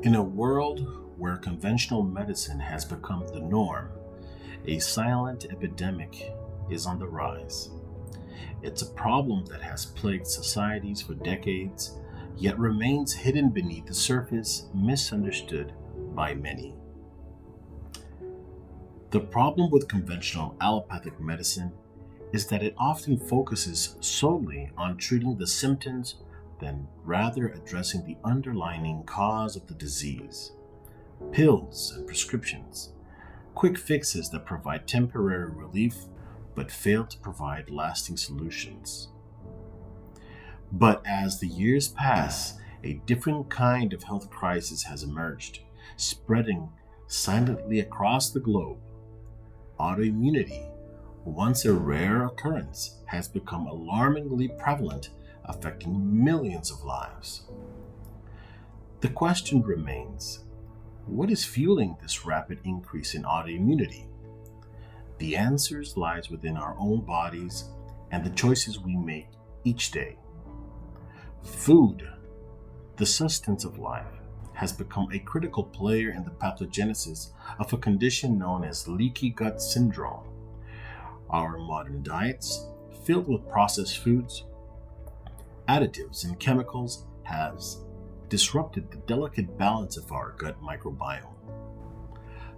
In a world where conventional medicine has become the norm, a silent epidemic is on the rise. It's a problem that has plagued societies for decades, yet remains hidden beneath the surface, misunderstood by many. The problem with conventional allopathic medicine is that it often focuses solely on treating the symptoms than rather addressing the underlying cause of the disease. Pills and prescriptions, quick fixes that provide temporary relief but fail to provide lasting solutions. But as the years pass, a different kind of health crisis has emerged, spreading silently across the globe. Autoimmunity, once a rare occurrence, has become alarmingly prevalent, affecting millions of lives. The question remains, what is fueling this rapid increase in autoimmunity? The answers lies within our own bodies and the choices we make each day. Food, the sustenance of life, has become a critical player in the pathogenesis of a condition known as leaky gut syndrome. Our modern diets, filled with processed foods, additives, and chemicals, has disrupted the delicate balance of our gut microbiome.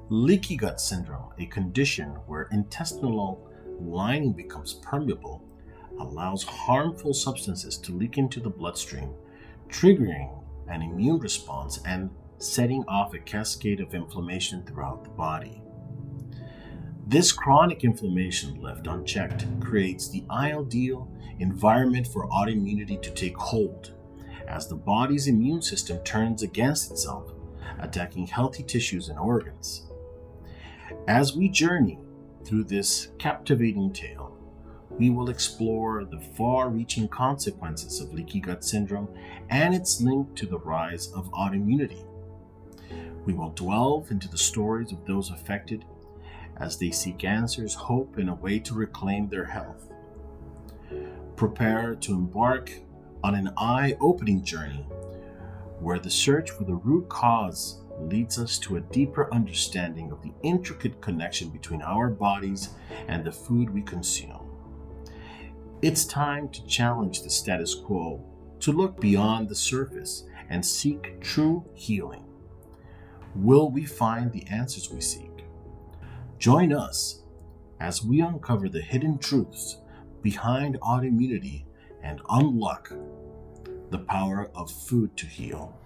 Leaky gut syndrome, a condition where intestinal lining becomes permeable, allows harmful substances to leak into the bloodstream, triggering an immune response and setting off a cascade of inflammation throughout the body. This chronic inflammation, left unchecked, creates the ideal environment for autoimmunity to take hold, as the body's immune system turns against itself, attacking healthy tissues and organs. As we journey through this captivating tale, we will explore the far-reaching consequences of leaky gut syndrome and its link to the rise of autoimmunity. We will delve into the stories of those affected as they seek answers, hope, and a way to reclaim their health. Prepare to embark on an eye-opening journey where the search for the root cause leads us to a deeper understanding of the intricate connection between our bodies and the food we consume. It's time to challenge the status quo, to look beyond the surface and seek true healing. Will we find the answers we seek? Join us as we uncover the hidden truths behind autoimmunity and unlock the power of food to heal.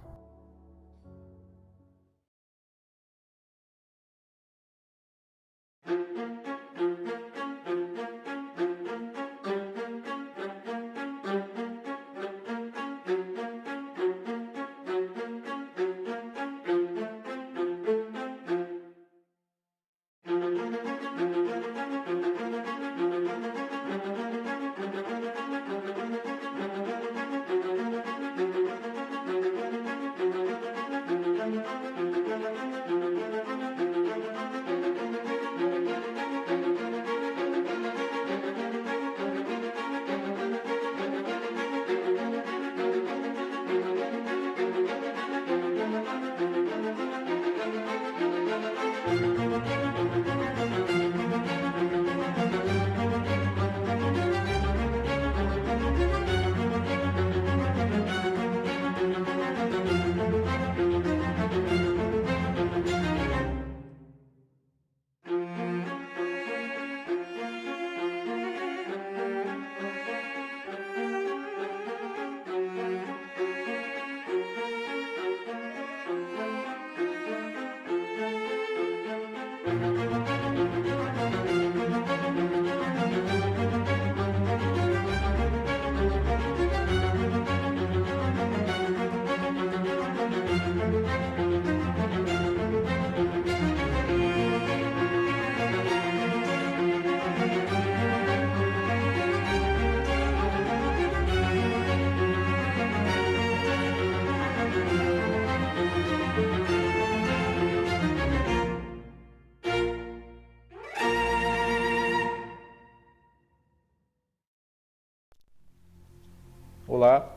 Olá,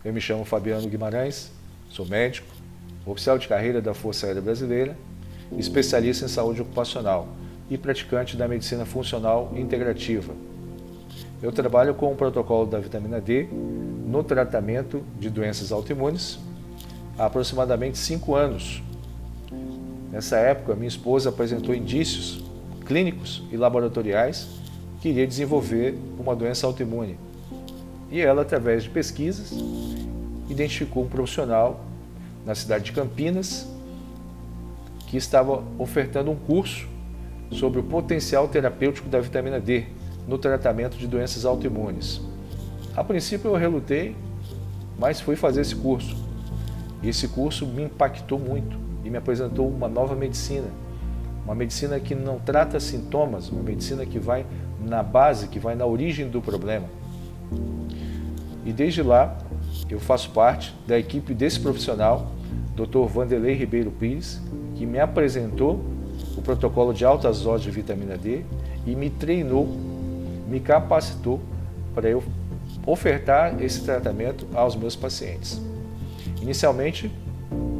eu me chamo Fabiano Guimarães, sou médico, oficial de carreira da Força Aérea Brasileira, especialista em saúde ocupacional e praticante da medicina funcional integrativa. Eu trabalho com o protocolo da vitamina D no tratamento de doenças autoimunes há aproximadamente 5 anos. Nessa época, minha esposa apresentou indícios clínicos e laboratoriais que iria desenvolver uma doença autoimune. E ela, através de pesquisas, identificou um profissional na cidade de Campinas que estava ofertando um curso sobre o potencial terapêutico da vitamina D no tratamento de doenças autoimunes. A princípio eu relutei, mas fui fazer esse curso. E esse curso me impactou muito e me apresentou uma nova medicina. Uma medicina que não trata sintomas, uma medicina que vai na base, que vai na origem do problema. E desde lá eu faço parte da equipe desse profissional, Dr. Vanderlei Ribeiro Pires, que me apresentou o protocolo de altas doses de vitamina D e me treinou, me capacitou para eu ofertar esse tratamento aos meus pacientes. Inicialmente,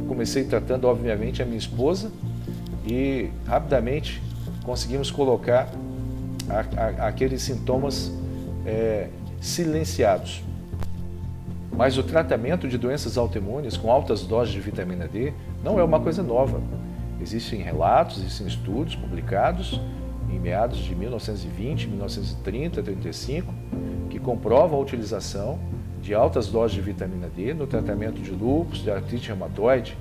comecei tratando, obviamente, a minha esposa e rapidamente conseguimos colocar aqueles sintomas silenciados. Mas o tratamento de doenças autoimunes com altas doses de vitamina D não é uma coisa nova. Existem relatos, existem estudos publicados em meados de 1920, 1930, 35, que comprovam a utilização de altas doses de vitamina D no tratamento de lúpus, de artrite reumatoide.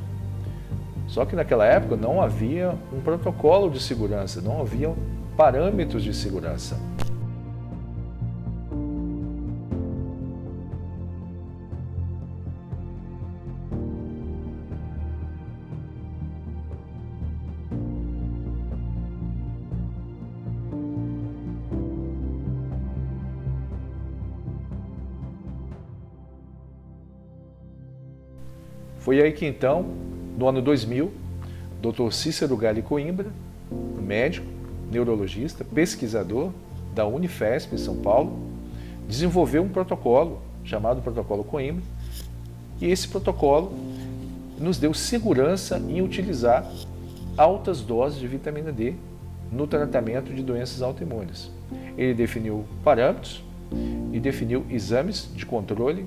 Só que naquela época não havia um protocolo de segurança, não havia parâmetros de segurança. Foi aí que então, no ano 2000, Dr. Cícero Galli Coimbra, médico, neurologista, pesquisador da Unifesp em São Paulo, desenvolveu um protocolo chamado Protocolo Coimbra, e esse protocolo nos deu segurança em utilizar altas doses de vitamina D no tratamento de doenças autoimunes. Ele definiu parâmetros e definiu exames de controle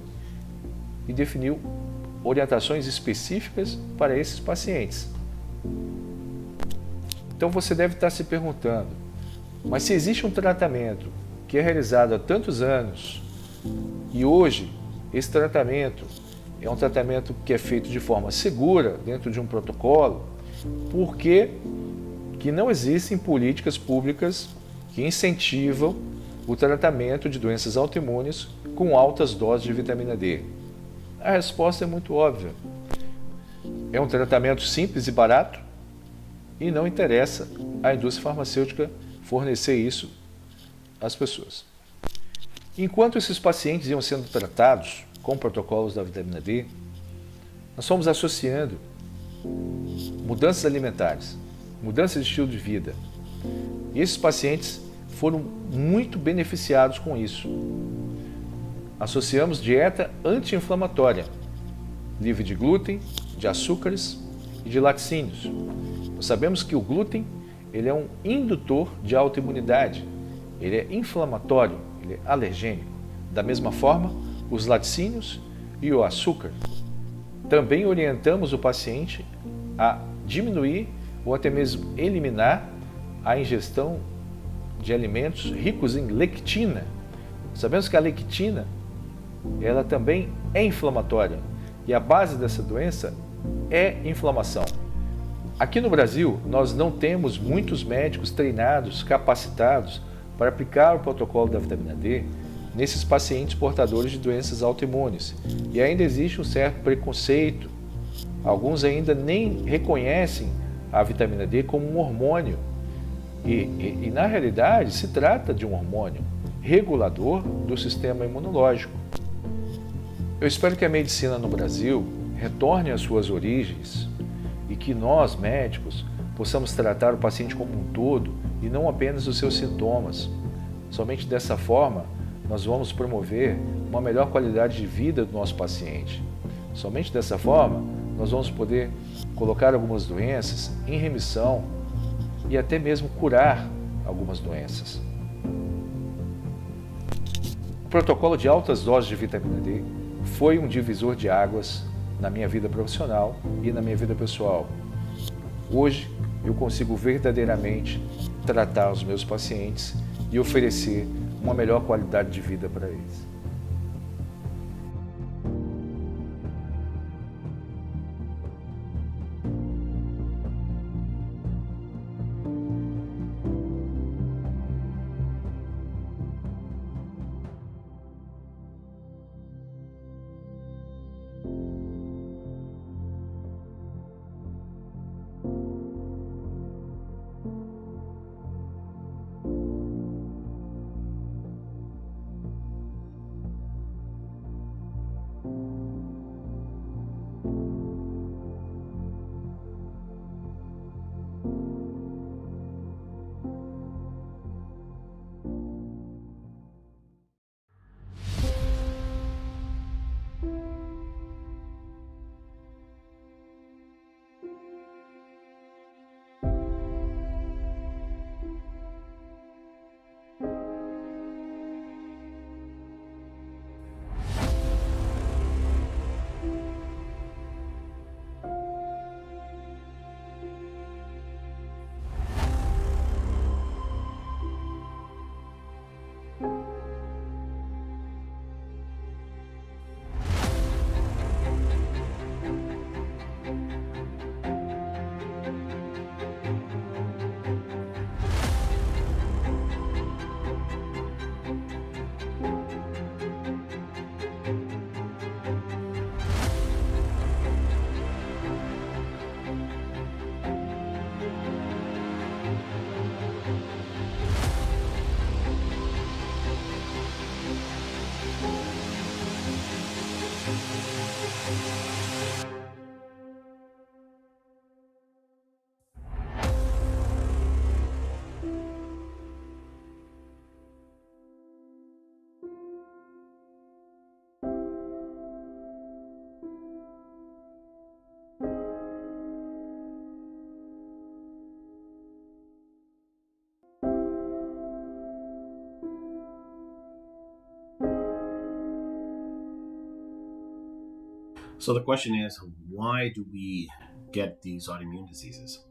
e definiu orientações específicas para esses pacientes. Então você deve estar se perguntando, mas se existe um tratamento que é realizado há tantos anos e hoje esse tratamento é um tratamento que é feito de forma segura dentro de um protocolo, por que não existem políticas públicas que incentivam o tratamento de doenças autoimunes com altas doses de vitamina D? A resposta é muito óbvia. É um tratamento simples e barato e não interessa à indústria farmacêutica fornecer isso às pessoas. Enquanto esses pacientes iam sendo tratados com protocolos da vitamina D, nós fomos associando mudanças alimentares, mudanças de estilo de vida. E esses pacientes foram muito beneficiados com isso. Associamos dieta anti-inflamatória, livre de glúten, de açúcares e de laticínios. Nós sabemos que o glúten ele é um indutor de autoimunidade, ele é inflamatório, ele é alergênico. Da mesma forma, os laticínios e o açúcar. Também orientamos o paciente a diminuir ou até mesmo eliminar a ingestão de alimentos ricos em lectina. Sabemos que a lectina ela também é inflamatória e a base dessa doença é inflamação. Aqui no Brasil, nós não temos muitos médicos treinados, capacitados para aplicar o protocolo da vitamina D nesses pacientes portadores de doenças autoimunes. E ainda existe um certo preconceito. Alguns ainda nem reconhecem a vitamina D como um hormônio. E na realidade, se trata de um hormônio regulador do sistema imunológico. Eu espero que a medicina no Brasil retorne às suas origens e que nós, médicos, possamos tratar o paciente como um todo e não apenas os seus sintomas. Somente dessa forma, nós vamos promover uma melhor qualidade de vida do nosso paciente. Somente dessa forma, nós vamos poder colocar algumas doenças em remissão e até mesmo curar algumas doenças. O protocolo de altas doses de vitamina D foi um divisor de águas na minha vida profissional e na minha vida pessoal. Hoje, eu consigo verdadeiramente tratar os meus pacientes e oferecer uma melhor qualidade de vida para eles. So the question is, why do we get these autoimmune diseases?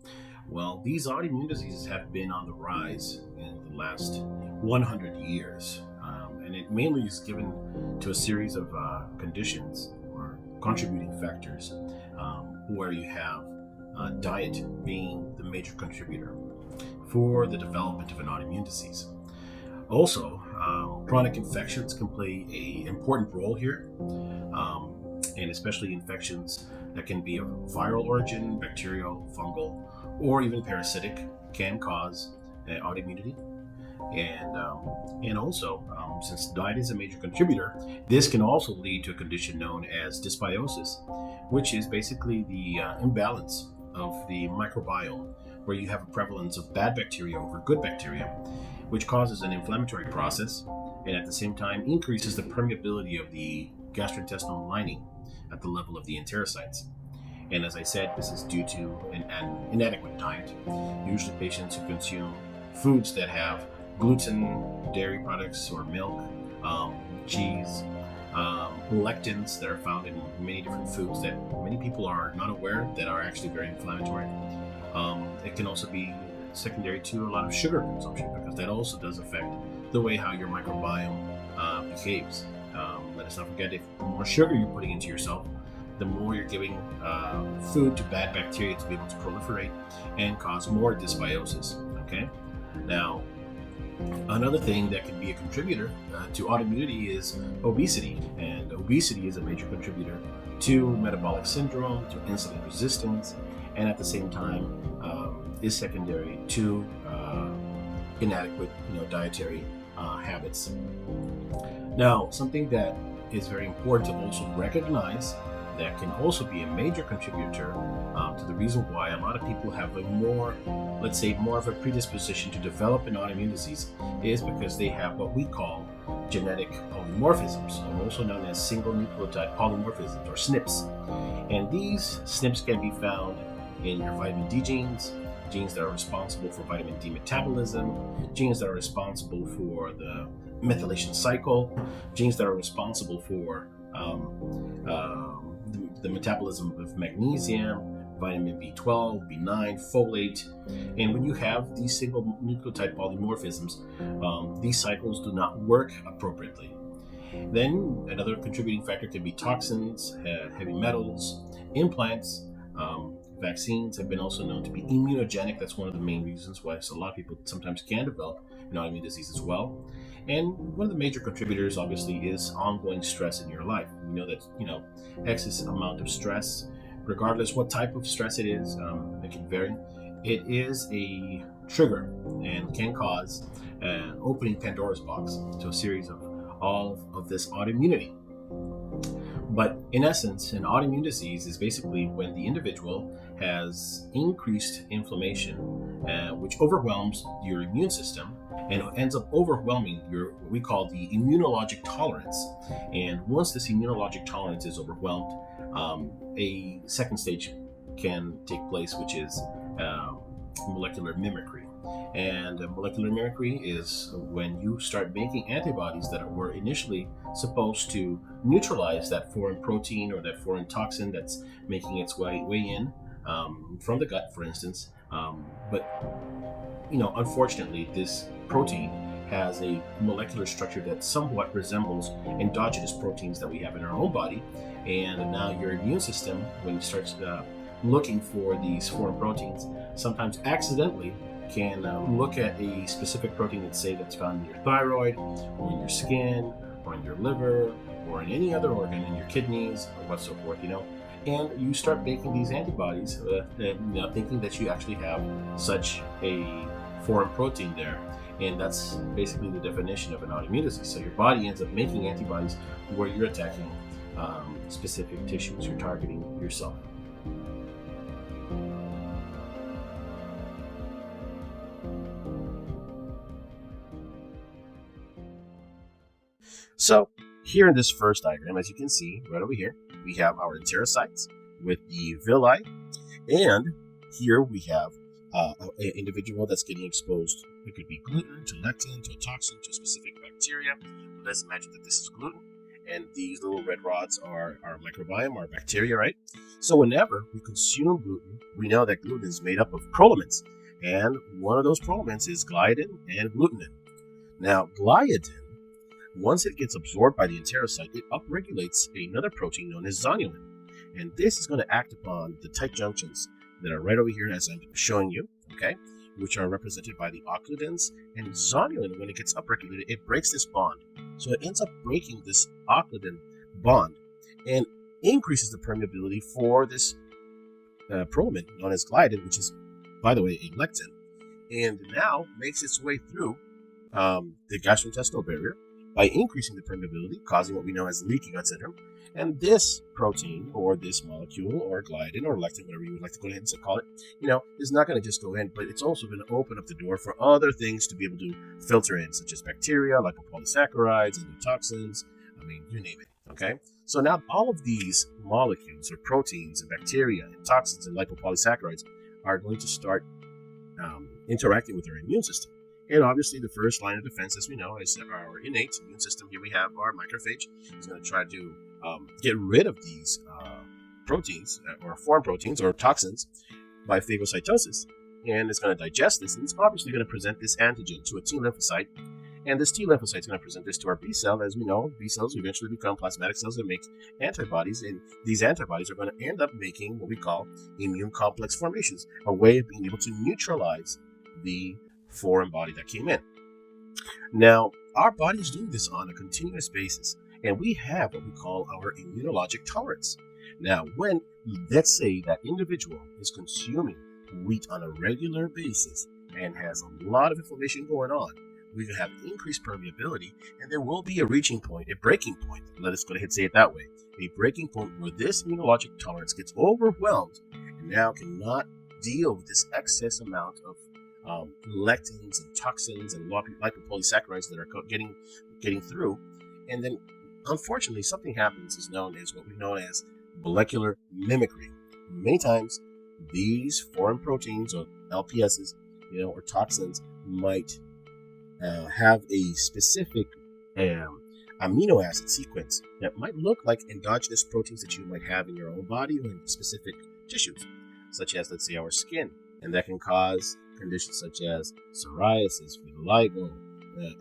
Well, these autoimmune diseases have been on the rise in the last 100 years, and it mainly is given to a series of conditions or contributing factors where you have diet being the major contributor for the development of an autoimmune disease. Also, chronic infections can play an important role here, and especially infections that can be of viral origin, bacterial, fungal, or even parasitic can cause autoimmunity. And also, since diet is a major contributor, this can also lead to a condition known as dysbiosis, which is basically the imbalance of the microbiome, where you have a prevalence of bad bacteria over good bacteria, which causes an inflammatory process and at the same time increases the permeability of the gastrointestinal lining at the level of the enterocytes. And as I said, this is due to an inadequate diet. Usually patients who consume foods that have gluten, dairy products or milk, cheese, lectins that are found in many different foods that many people are not aware that are actually very inflammatory. It can also be secondary to a lot of sugar consumption, because that also does affect the way how your microbiome behaves. Let us not forget, if the more sugar you're putting into yourself, the more you're giving food to bad bacteria to be able to proliferate and cause more dysbiosis. Okay. Now, another thing that can be a contributor to autoimmunity is obesity, and obesity is a major contributor to metabolic syndrome, to insulin resistance, and at the same time is secondary to inadequate, dietary habits. Now, something that is very important to also recognize that can also be a major contributor to the reason why a lot of people have a more of a predisposition to develop an autoimmune disease is because they have what we call genetic polymorphisms, or also known as single nucleotide polymorphisms, or SNPs. And these SNPs can be found in your vitamin D genes, genes that are responsible for vitamin D metabolism, genes that are responsible for the methylation cycle, genes that are responsible for the metabolism of magnesium, vitamin B12, B9, folate. And when you have these single nucleotide polymorphisms, these cycles do not work appropriately. Then another contributing factor can be toxins, heavy metals, implants. Vaccines have been also known to be immunogenic. That's one of the main reasons why a lot of people sometimes can develop an autoimmune disease as well. And one of the major contributors, obviously, is ongoing stress in your life. We know that, excess amount of stress, regardless what type of stress it is, it can vary. It is a trigger and can cause opening Pandora's box to a series of all of this autoimmunity. But in essence, an autoimmune disease is basically when the individual has increased inflammation, which overwhelms your immune system and ends up overwhelming what we call the immunologic tolerance. And once this immunologic tolerance is overwhelmed, a second stage can take place, which is molecular mimicry. And molecular mimicry is when you start making antibodies that were initially supposed to neutralize that foreign protein or that foreign toxin that's making its way in from the gut, for instance. But unfortunately, this protein has a molecular structure that somewhat resembles endogenous proteins that we have in our own body. And now your immune system, when it starts looking for these foreign proteins, sometimes accidentally can look at a specific protein that's found in your thyroid or in your skin or in your liver or in any other organ, in your kidneys or what so forth, and you start making these antibodies thinking that you actually have such a foreign protein there. And that's basically the definition of an autoimmune disease. So your body ends up making antibodies where you're attacking specific tissues, you're targeting yourself. So here in this first diagram, as you can see right over here, we have our enterocytes with the villi, and here we have an individual that's getting exposed. It could be gluten, to lectin, to a toxin, to a specific bacteria. Let's imagine that this is gluten, and these little red rods are our microbiome, our bacteria, right? So whenever we consume gluten, we know that gluten is made up of prolamins, and one of those prolamins is gliadin and glutenin. Now, gliadin, once it gets absorbed by the enterocyte, it upregulates another protein known as zonulin. And this is going to act upon the tight junctions that are right over here as I'm showing you, okay, which are represented by the occludins. And zonulin, when it gets upregulated, it breaks this bond. So it ends up breaking this occludin bond and increases the permeability for this prolamin known as gliadin, which is, by the way, a lectin, and now makes its way through the gastrointestinal barrier by increasing the permeability, causing what we know as leaky gut syndrome. And this protein, or this molecule, or gliadin, or lectin, whatever you would like to go ahead and call it, is not going to just go in, but it's also going to open up the door for other things to be able to filter in, such as bacteria, lipopolysaccharides, endotoxins, you name it, okay? So now all of these molecules, or proteins, and bacteria, and toxins, and lipopolysaccharides are going to start interacting with our immune system. And obviously, the first line of defense, as we know, is our innate immune system. Here we have our macrophage. It's going to try to get rid of these proteins, or foreign proteins, or toxins, by phagocytosis. And it's going to digest this, and it's obviously going to present this antigen to a T lymphocyte. And this T lymphocyte is going to present this to our B cell. As we know, B cells eventually become plasmatic cells that make antibodies, and these antibodies are going to end up making what we call immune complex formations, a way of being able to neutralize the foreign body that came in. Now, our body is doing this on a continuous basis, and we have what we call our immunologic tolerance. Now, when, let's say, that individual is consuming wheat on a regular basis and has a lot of inflammation going on, we have increased permeability, and there will be a reaching point, a breaking point. Let us go ahead and say it that way. A breaking point where this immunologic tolerance gets overwhelmed and now cannot deal with this excess amount of lectins and toxins and lipopolysaccharides that are getting through. And then, unfortunately, something happens is known as what we know as molecular mimicry. Many times, these foreign proteins or LPSs, or toxins might have a specific amino acid sequence that might look like endogenous proteins that you might have in your own body or in specific tissues, such as, let's say, our skin. And that can cause conditions such as psoriasis, vitiligo,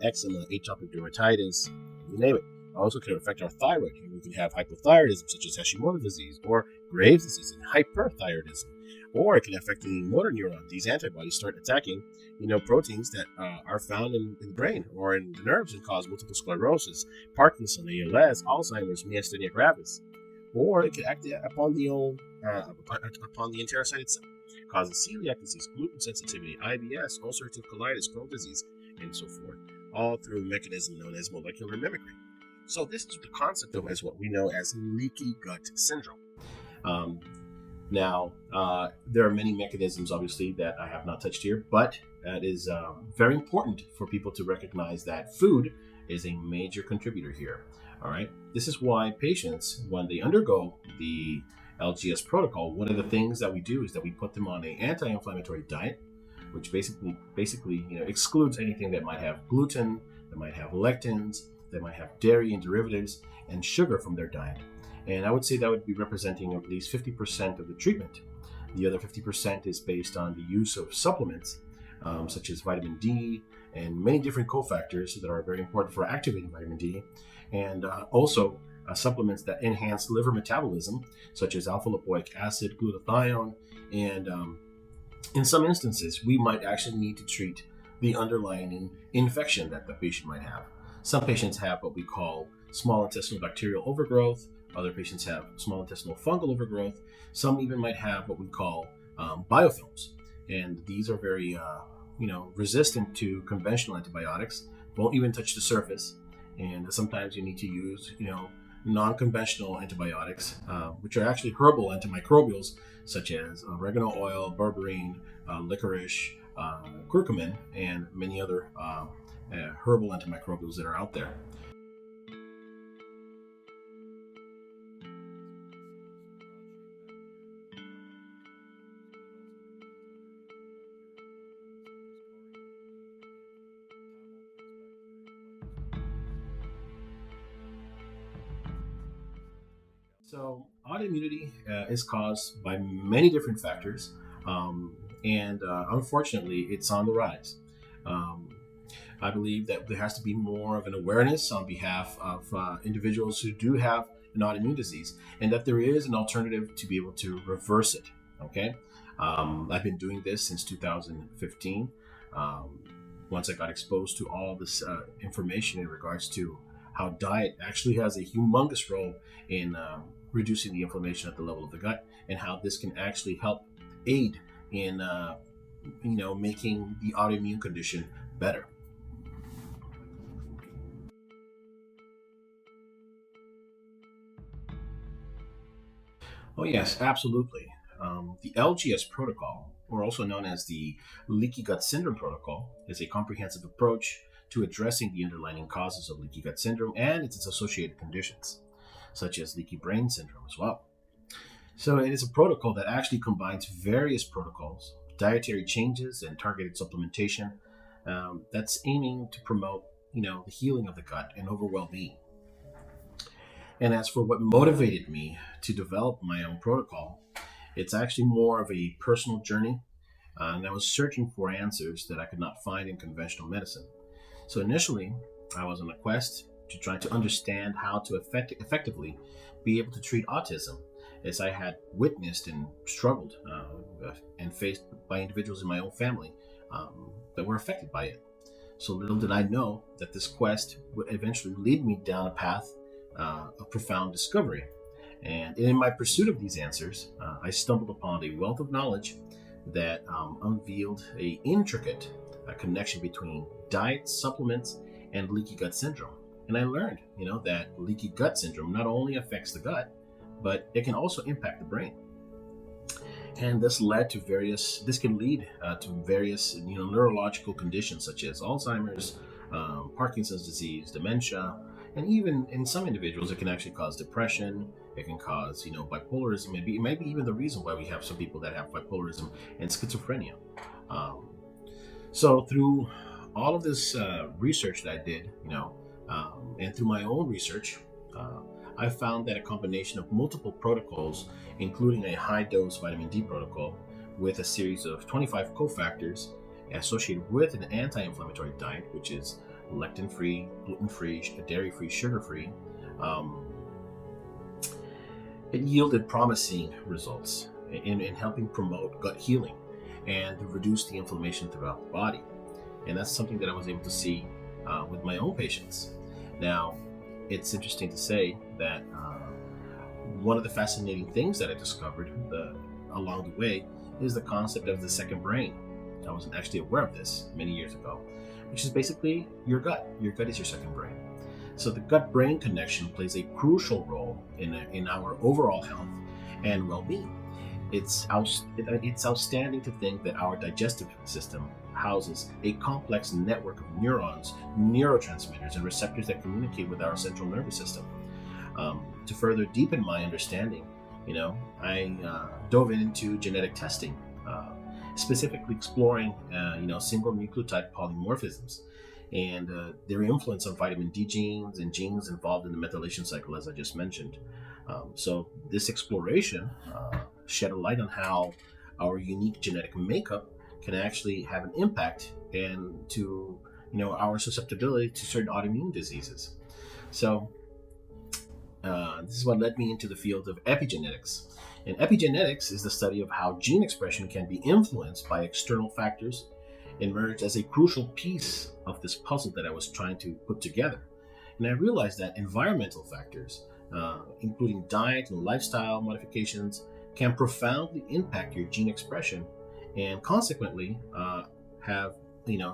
eczema, atopic dermatitis, you name it. Also can affect our thyroid. We can have hypothyroidism, such as Hashimoto's disease, or Graves' disease and hyperthyroidism. Or it can affect the motor neuron. These antibodies start attacking, proteins that are found in the brain or in the nerves and cause multiple sclerosis, Parkinson, ALS, Alzheimer's, myasthenia gravis. Or it can act upon the enterocyte itself, causing celiac disease, gluten sensitivity, IBS, ulcerative colitis, Crohn's disease, and so forth, all through a mechanism known as molecular mimicry. So this is the concept of as what we know as leaky gut syndrome. Now, there are many mechanisms, obviously, that I have not touched here, but that is very important for people to recognize that food is a major contributor here. All right. This is why patients, when they undergo the LGS protocol, one of the things that we do is that we put them on an anti-inflammatory diet, which basically excludes anything that might have gluten, that might have lectins, that might have dairy and derivatives, and sugar from their diet. And I would say that would be representing at least 50% of the treatment. The other 50% is based on the use of supplements, such as vitamin D and many different cofactors that are very important for activating vitamin D, and also supplements that enhance liver metabolism, such as alpha-lipoic acid, glutathione, and in some instances, we might actually need to treat the underlying infection that the patient might have. Some patients have what we call small intestinal bacterial overgrowth. Other patients have small intestinal fungal overgrowth. Some even might have what we call biofilms. And these are very, resistant to conventional antibiotics, won't even touch the surface. And sometimes you need to use, non-conventional antibiotics, which are actually herbal antimicrobials, such as oregano oil, berberine, licorice, curcumin, and many other herbal antimicrobials that are out there. So autoimmunity is caused by many different factors, and unfortunately, it's on the rise. I believe that there has to be more of an awareness on behalf of individuals who do have an autoimmune disease, and that there is an alternative to be able to reverse it. Okay, I've been doing this since 2015. Once I got exposed to all this information in regards to how diet actually has a humongous role in reducing the inflammation at the level of the gut, and how this can actually help aid in making the autoimmune condition better. Oh yes, absolutely. The LGS protocol, or also known as the leaky gut syndrome protocol, is a comprehensive approach to addressing the underlying causes of leaky gut syndrome and its associated conditions, such as leaky brain syndrome as well. So it is a protocol that actually combines various protocols, dietary changes, and targeted supplementation that's aiming to promote, the healing of the gut and overall well-being. And as for what motivated me to develop my own protocol, it's actually more of a personal journey, and I was searching for answers that I could not find in conventional medicine. So initially, I was on a quest to try to understand how to effectively be able to treat autism, as I had witnessed and struggled and faced by individuals in my own family that were affected by it. So little did I know that this quest would eventually lead me down a path of profound discovery. And in my pursuit of these answers, I stumbled upon a wealth of knowledge that unveiled an intricate connection between diet, supplements, and leaky gut syndrome. And I learned, that leaky gut syndrome not only affects the gut, but it can also impact the brain. And this can lead to various, neurological conditions such as Alzheimer's, Parkinson's disease, dementia, And even in some individuals, it can actually cause depression. It can cause, bipolarism. Maybe even the reason why we have some people that have bipolarism and schizophrenia. Um, so through all of this research that I did, and through my own research, I found that a combination of multiple protocols, including a high-dose vitamin D protocol with a series of 25 cofactors associated with an anti-inflammatory diet, which is lectin-free, gluten-free, dairy-free, sugar-free, it yielded promising results in helping promote gut healing and reduce the inflammation throughout the body. And that's something that I was able to see with my own patients. Now, it's interesting to say that one of the fascinating things that I discovered along the way is the concept of the second brain. I wasn't actually aware of this many years ago, which is basically your gut. Your gut is your second brain. So the gut-brain connection plays a crucial role in our overall health and well-being. It's outstanding to think that our digestive system houses a complex network of neurons, neurotransmitters, and receptors that communicate with our central nervous system. To further deepen my understanding, I dove into genetic testing, specifically exploring, single nucleotide polymorphisms and their influence on vitamin D genes and genes involved in the methylation cycle, as I just mentioned. So this exploration shed a light on how our unique genetic makeup can actually have an impact and to our susceptibility to certain autoimmune diseases. So this is what led me into the field of epigenetics. And epigenetics is the study of how gene expression can be influenced by external factors, emerged as a crucial piece of this puzzle that I was trying to put together. And I realized that environmental factors, including diet and lifestyle modifications, can profoundly impact your gene expression and consequently have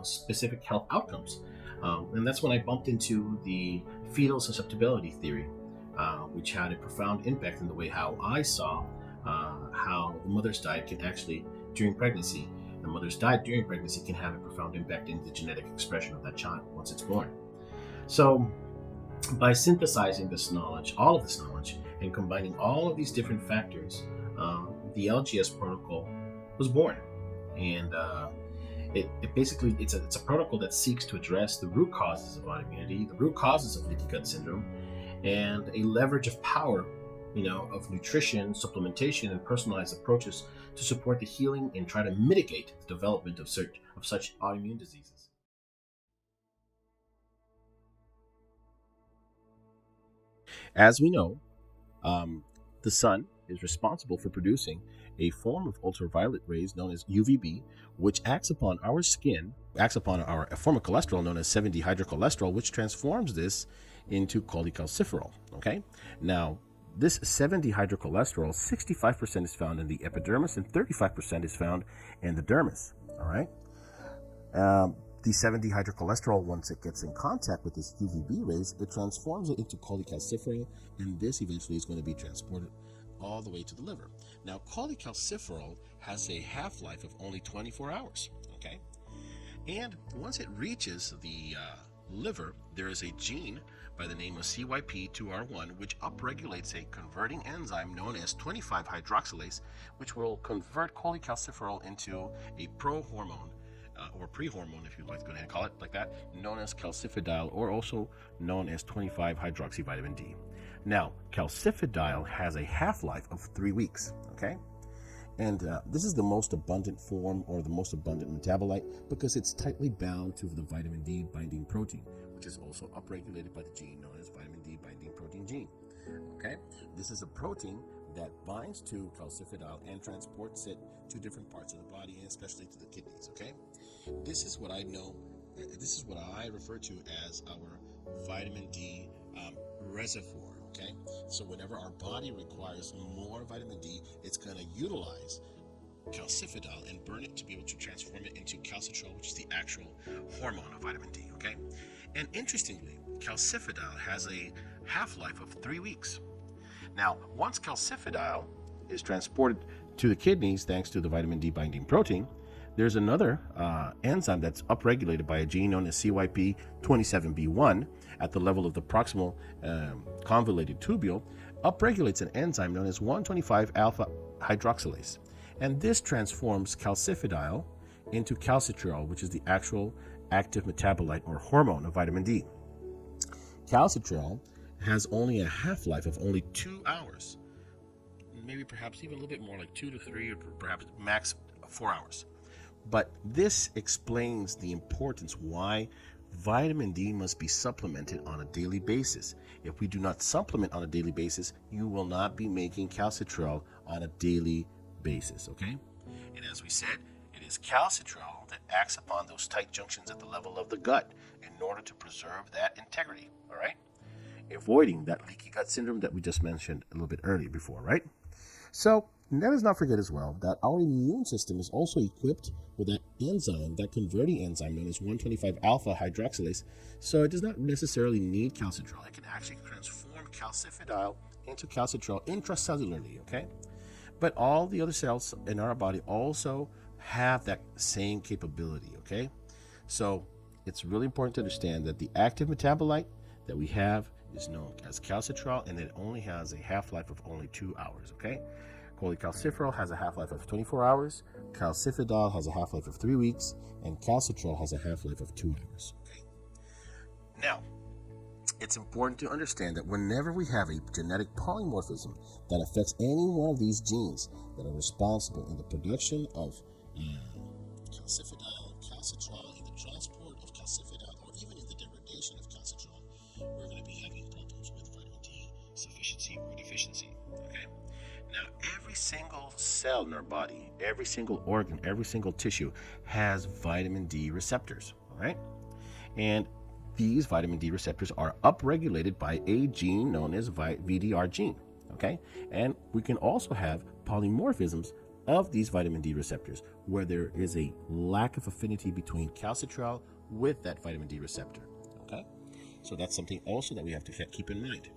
specific health outcomes. And that's when I bumped into the fetal susceptibility theory, which had a profound impact in the way how I saw how the mother's diet can actually, during pregnancy, the mother's diet during pregnancy can have a profound impact in the genetic expression of that child once it's born. So by synthesizing this knowledge, all of this knowledge, and combining all of these different factors, the LGS protocol was born. And it basically, it's a protocol that seeks to address the root causes of autoimmunity, the root causes of leaky gut syndrome, and a leverage of power, of nutrition, supplementation, and personalized approaches to support the healing and try to mitigate the development of such autoimmune diseases. As we know, the sun is responsible for producing a form of ultraviolet rays known as UVB, which acts upon our skin, a form of cholesterol known as 7-dehydrocholesterol, which transforms this into cholecalciferol. Okay? Now, this 7-dehydrocholesterol, 65% is found in the epidermis and 35% is found in the dermis. All right? The 7-dehydrocholesterol, once it gets in contact with this UVB rays, it transforms it into cholecalciferol, and this eventually is going to be transported all the way to the liver. Now, cholecalciferol has a half-life of only 24 hours, okay? And once it reaches the liver, there is a gene by the name of CYP2R1, which upregulates a converting enzyme known as 25-hydroxylase, which will convert cholecalciferol into a prohormone, or pre-hormone, if you'd like to go ahead and call it like that, known as calcifediol, or also known as 25-hydroxyvitamin D. Now, calcifediol has a half-life of 3 weeks, okay? And this is the most abundant form, or the most abundant metabolite, because it's tightly bound to the vitamin D binding protein, which is also upregulated by the gene known as vitamin D binding protein gene, okay? This is a protein that binds to calcifediol and transports it to different parts of the body, and especially to the kidneys, okay? This is what I refer to as our vitamin D reservoir, okay? So whenever our body requires more vitamin D, it's going to utilize calcifediol and burn it to be able to transform it into calcitrol, which is the actual hormone of vitamin D, okay? And interestingly, calcifediol has a half-life of 3 weeks. Now, once calcifediol is transported to the kidneys thanks to the vitamin D binding protein, There's another enzyme that's upregulated by a gene known as CYP27B1 at the level of the proximal convoluted tubule, upregulates an enzyme known as 125 alpha hydroxylase. And this transforms calcifidiol into calcitriol, which is the actual active metabolite or hormone of vitamin D. Calcitriol has only a half-life of only 2 hours, maybe perhaps even a little bit more, like 2 to 3, or perhaps max 4 hours. But this explains the importance why vitamin D must be supplemented on a daily basis. If we do not supplement on a daily basis, you will not be making calcitriol on a daily basis, okay? And as we said, it is calcitriol that acts upon those tight junctions at the level of the gut in order to preserve that integrity, all right? Avoiding that leaky gut syndrome that we just mentioned a little bit earlier before, right? So let us not forget as well that our immune system is also equipped with that enzyme, that converting enzyme known as 125 alpha hydroxylase. So it does not necessarily need calcitriol. It can actually transform calcifidiol into calcitriol intracellularly, okay? But all the other cells in our body also have that same capability, okay? So it's really important to understand that the active metabolite that we have is known as calcitriol, and it only has a half-life of only 2 hours, okay? Cholecalciferol has a half-life of 24 hours, calcifidol has a half-life of 3 weeks, and calcitriol has a half-life of 2 hours, okay? Now, it's important to understand that whenever we have a genetic polymorphism that affects any one of these genes that are responsible in the production of calcifidol, calcitriol, in the transport of calcifidol, or even in the degradation of calcitriol, we're going to be having problems with vitamin D sufficiency or deficiency, okay? Now, every single cell in our body, every single organ, every single tissue has vitamin D receptors, all right? And these vitamin D receptors are upregulated by a gene known as VDR gene, okay? And we can also have polymorphisms of these vitamin D receptors where there is a lack of affinity between calcitriol with that vitamin D receptor, okay? So that's something also that we have to keep in mind.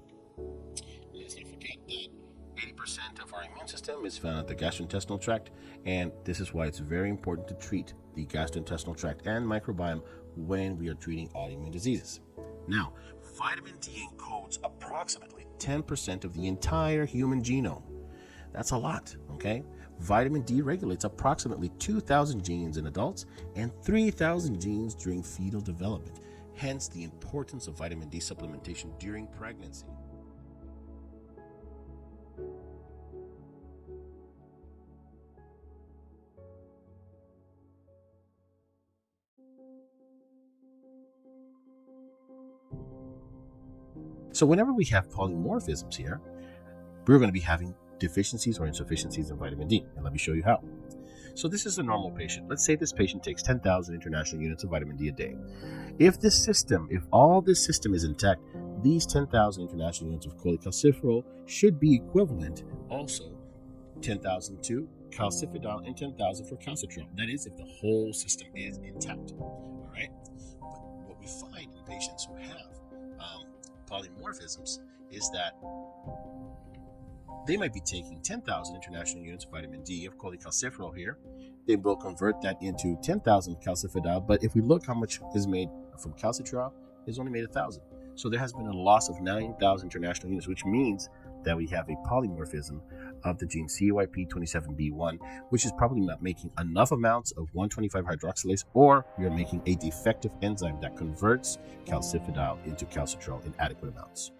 Let's not forget that 80% of our immune system is found at the gastrointestinal tract, and this is why it's very important to treat the gastrointestinal tract and microbiome when we are treating autoimmune diseases. Now, vitamin D encodes approximately 10% of the entire human genome. That's a lot, okay? Vitamin D regulates approximately 2,000 genes in adults and 3,000 genes during fetal development, hence the importance of vitamin D supplementation during pregnancy. So whenever we have polymorphisms here, we're going to be having deficiencies or insufficiencies in vitamin D. And let me show you how. So this is a normal patient. Let's say this patient takes 10,000 international units of vitamin D a day. If all this system is intact, these 10,000 international units of cholecalciferol should be equivalent also 10,000 to calcifidol and 10,000 for calcitriol. That is, if the whole system is intact. All right. But what we find in patients who have polymorphisms is that they might be taking 10,000 international units of vitamin D of cholecalciferol here. They will convert that into 10,000 calcifidol, but if we look how much is made from calcitriol, it's only made 1,000. So there has been a loss of 9,000 international units, which means that we have a polymorphism of the gene CYP27B1, which is probably not making enough amounts of 125 hydroxylase, or we are making a defective enzyme that converts calcifidol into calcitriol in adequate amounts.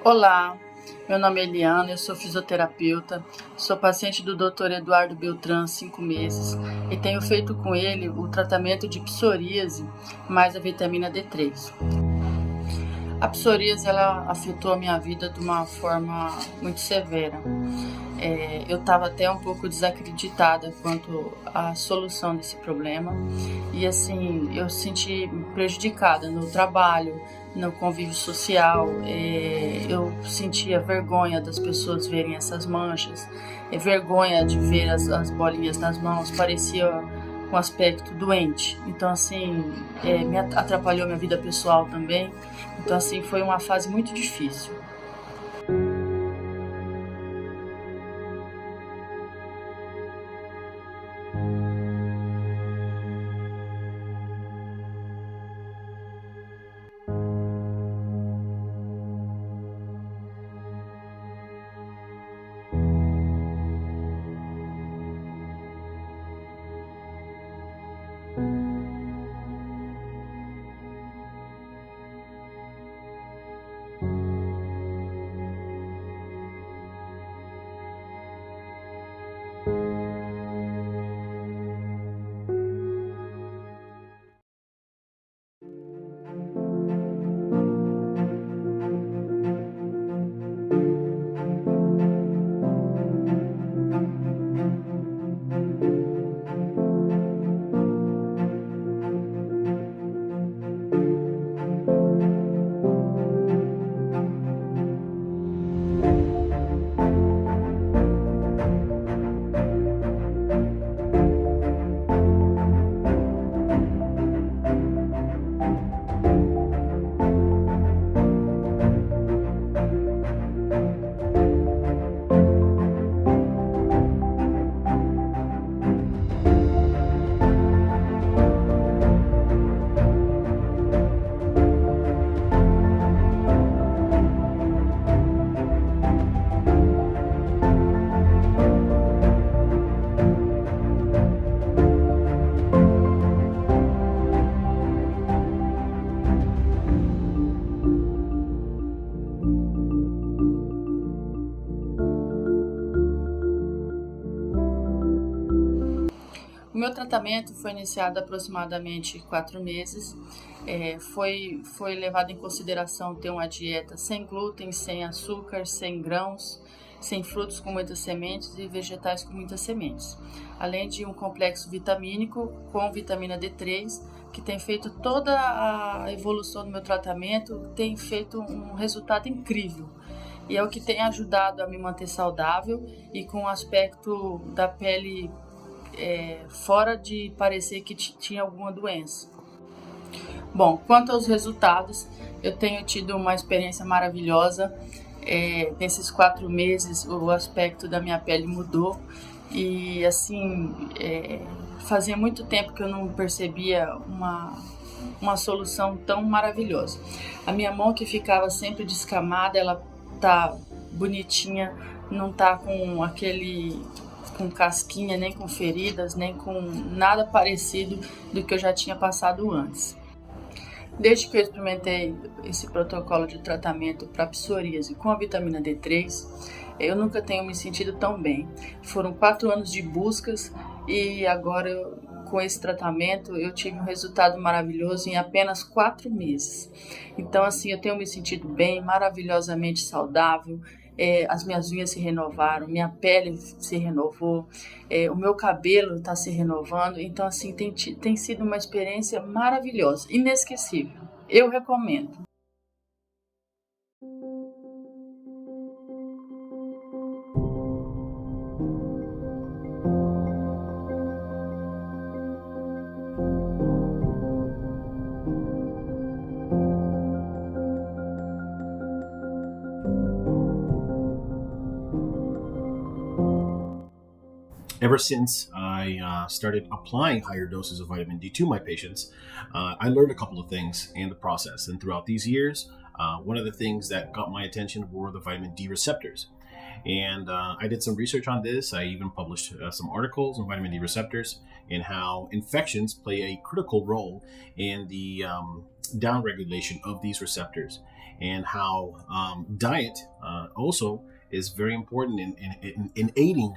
Olá, meu nome é Eliana, eu sou fisioterapeuta, sou paciente do Dr. Eduardo Beltran há 5 meses e tenho feito com ele o tratamento de psoríase mais a vitamina D3. A psoríase ela afetou a minha vida de uma forma muito severa. Eu estava até um pouco desacreditada quanto à solução desse problema e assim eu senti prejudicada no trabalho, no convívio social. Eu sentia vergonha das pessoas verem essas manchas, vergonha de ver as bolinhas nas mãos, parecia um aspecto doente. Então assim me atrapalhou minha vida pessoal também. Então assim foi uma fase muito difícil. O meu tratamento foi iniciado há aproximadamente 4 meses. Foi levado em consideração ter uma dieta sem glúten, sem açúcar, sem grãos, sem frutos com muitas sementes e vegetais com muitas sementes. Além de um complexo vitamínico com vitamina D3, que tem feito toda a evolução do meu tratamento, tem feito um resultado incrível. E é o que tem ajudado a me manter saudável e com o aspecto da pele fora de parecer que tinha alguma doença. Bom, quanto aos resultados, eu tenho tido uma experiência maravilhosa. Nesses 4 meses, o aspecto da minha pele mudou e, assim, fazia muito tempo que eu não percebia uma solução tão maravilhosa. A minha mão, que ficava sempre descamada, ela tá bonitinha, não tá com casquinha, nem com feridas, nem com nada parecido do que eu já tinha passado antes. Desde que eu experimentei esse protocolo de tratamento para psoríase com a vitamina D3, eu nunca tenho me sentido tão bem. Foram 4 anos de buscas e agora, com esse tratamento, eu tive um resultado maravilhoso em apenas 4 meses. Então, assim, eu tenho me sentido bem, maravilhosamente saudável. As minhas unhas se renovaram, minha pele se renovou, o meu cabelo está se renovando. Então, assim, tem sido uma experiência maravilhosa, inesquecível. Eu recomendo. Ever since I started applying higher doses of vitamin D to my patients, I learned a couple of things in the process. And throughout these years, one of the things that got my attention were the vitamin D receptors. And I did some research on this. I even published some articles on vitamin D receptors and how infections play a critical role in the downregulation of these receptors, and how diet also is very important in aiding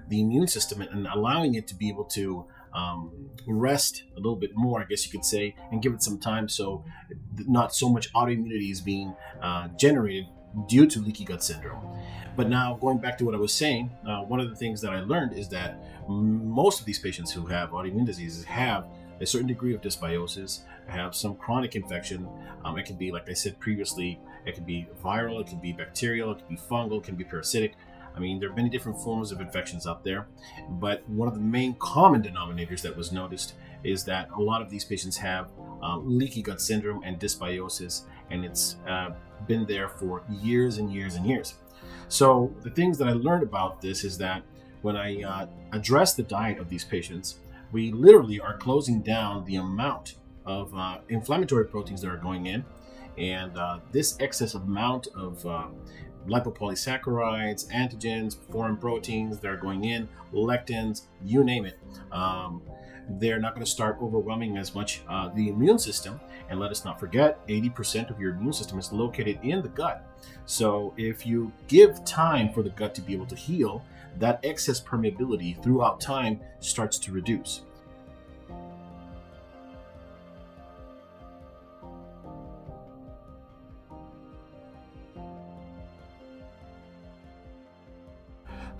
the immune system and allowing it to be able to rest a little bit more, I guess you could say, and give it some time so not so much autoimmunity is being generated due to leaky gut syndrome. But now, going back to what I was saying, one of the things that I learned is that most of these patients who have autoimmune diseases have a certain degree of dysbiosis, have some chronic infection. It can be, like I said previously, it can be viral, it can be bacterial, it can be fungal, it can be parasitic. I mean, there are many different forms of infections out there, but one of the main common denominators that was noticed is that a lot of these patients have leaky gut syndrome and dysbiosis, and it's been there for years and years and years. So the things that I learned about this is that when I address the diet of these patients, we literally are closing down the amount of inflammatory proteins that are going in, and this excess amount of lipopolysaccharides, antigens, foreign proteins that are going in, lectins, you name it. They're not going to start overwhelming as much the immune system. And let us not forget, 80% of your immune system is located in the gut. So if you give time for the gut to be able to heal, that excess permeability throughout time starts to reduce.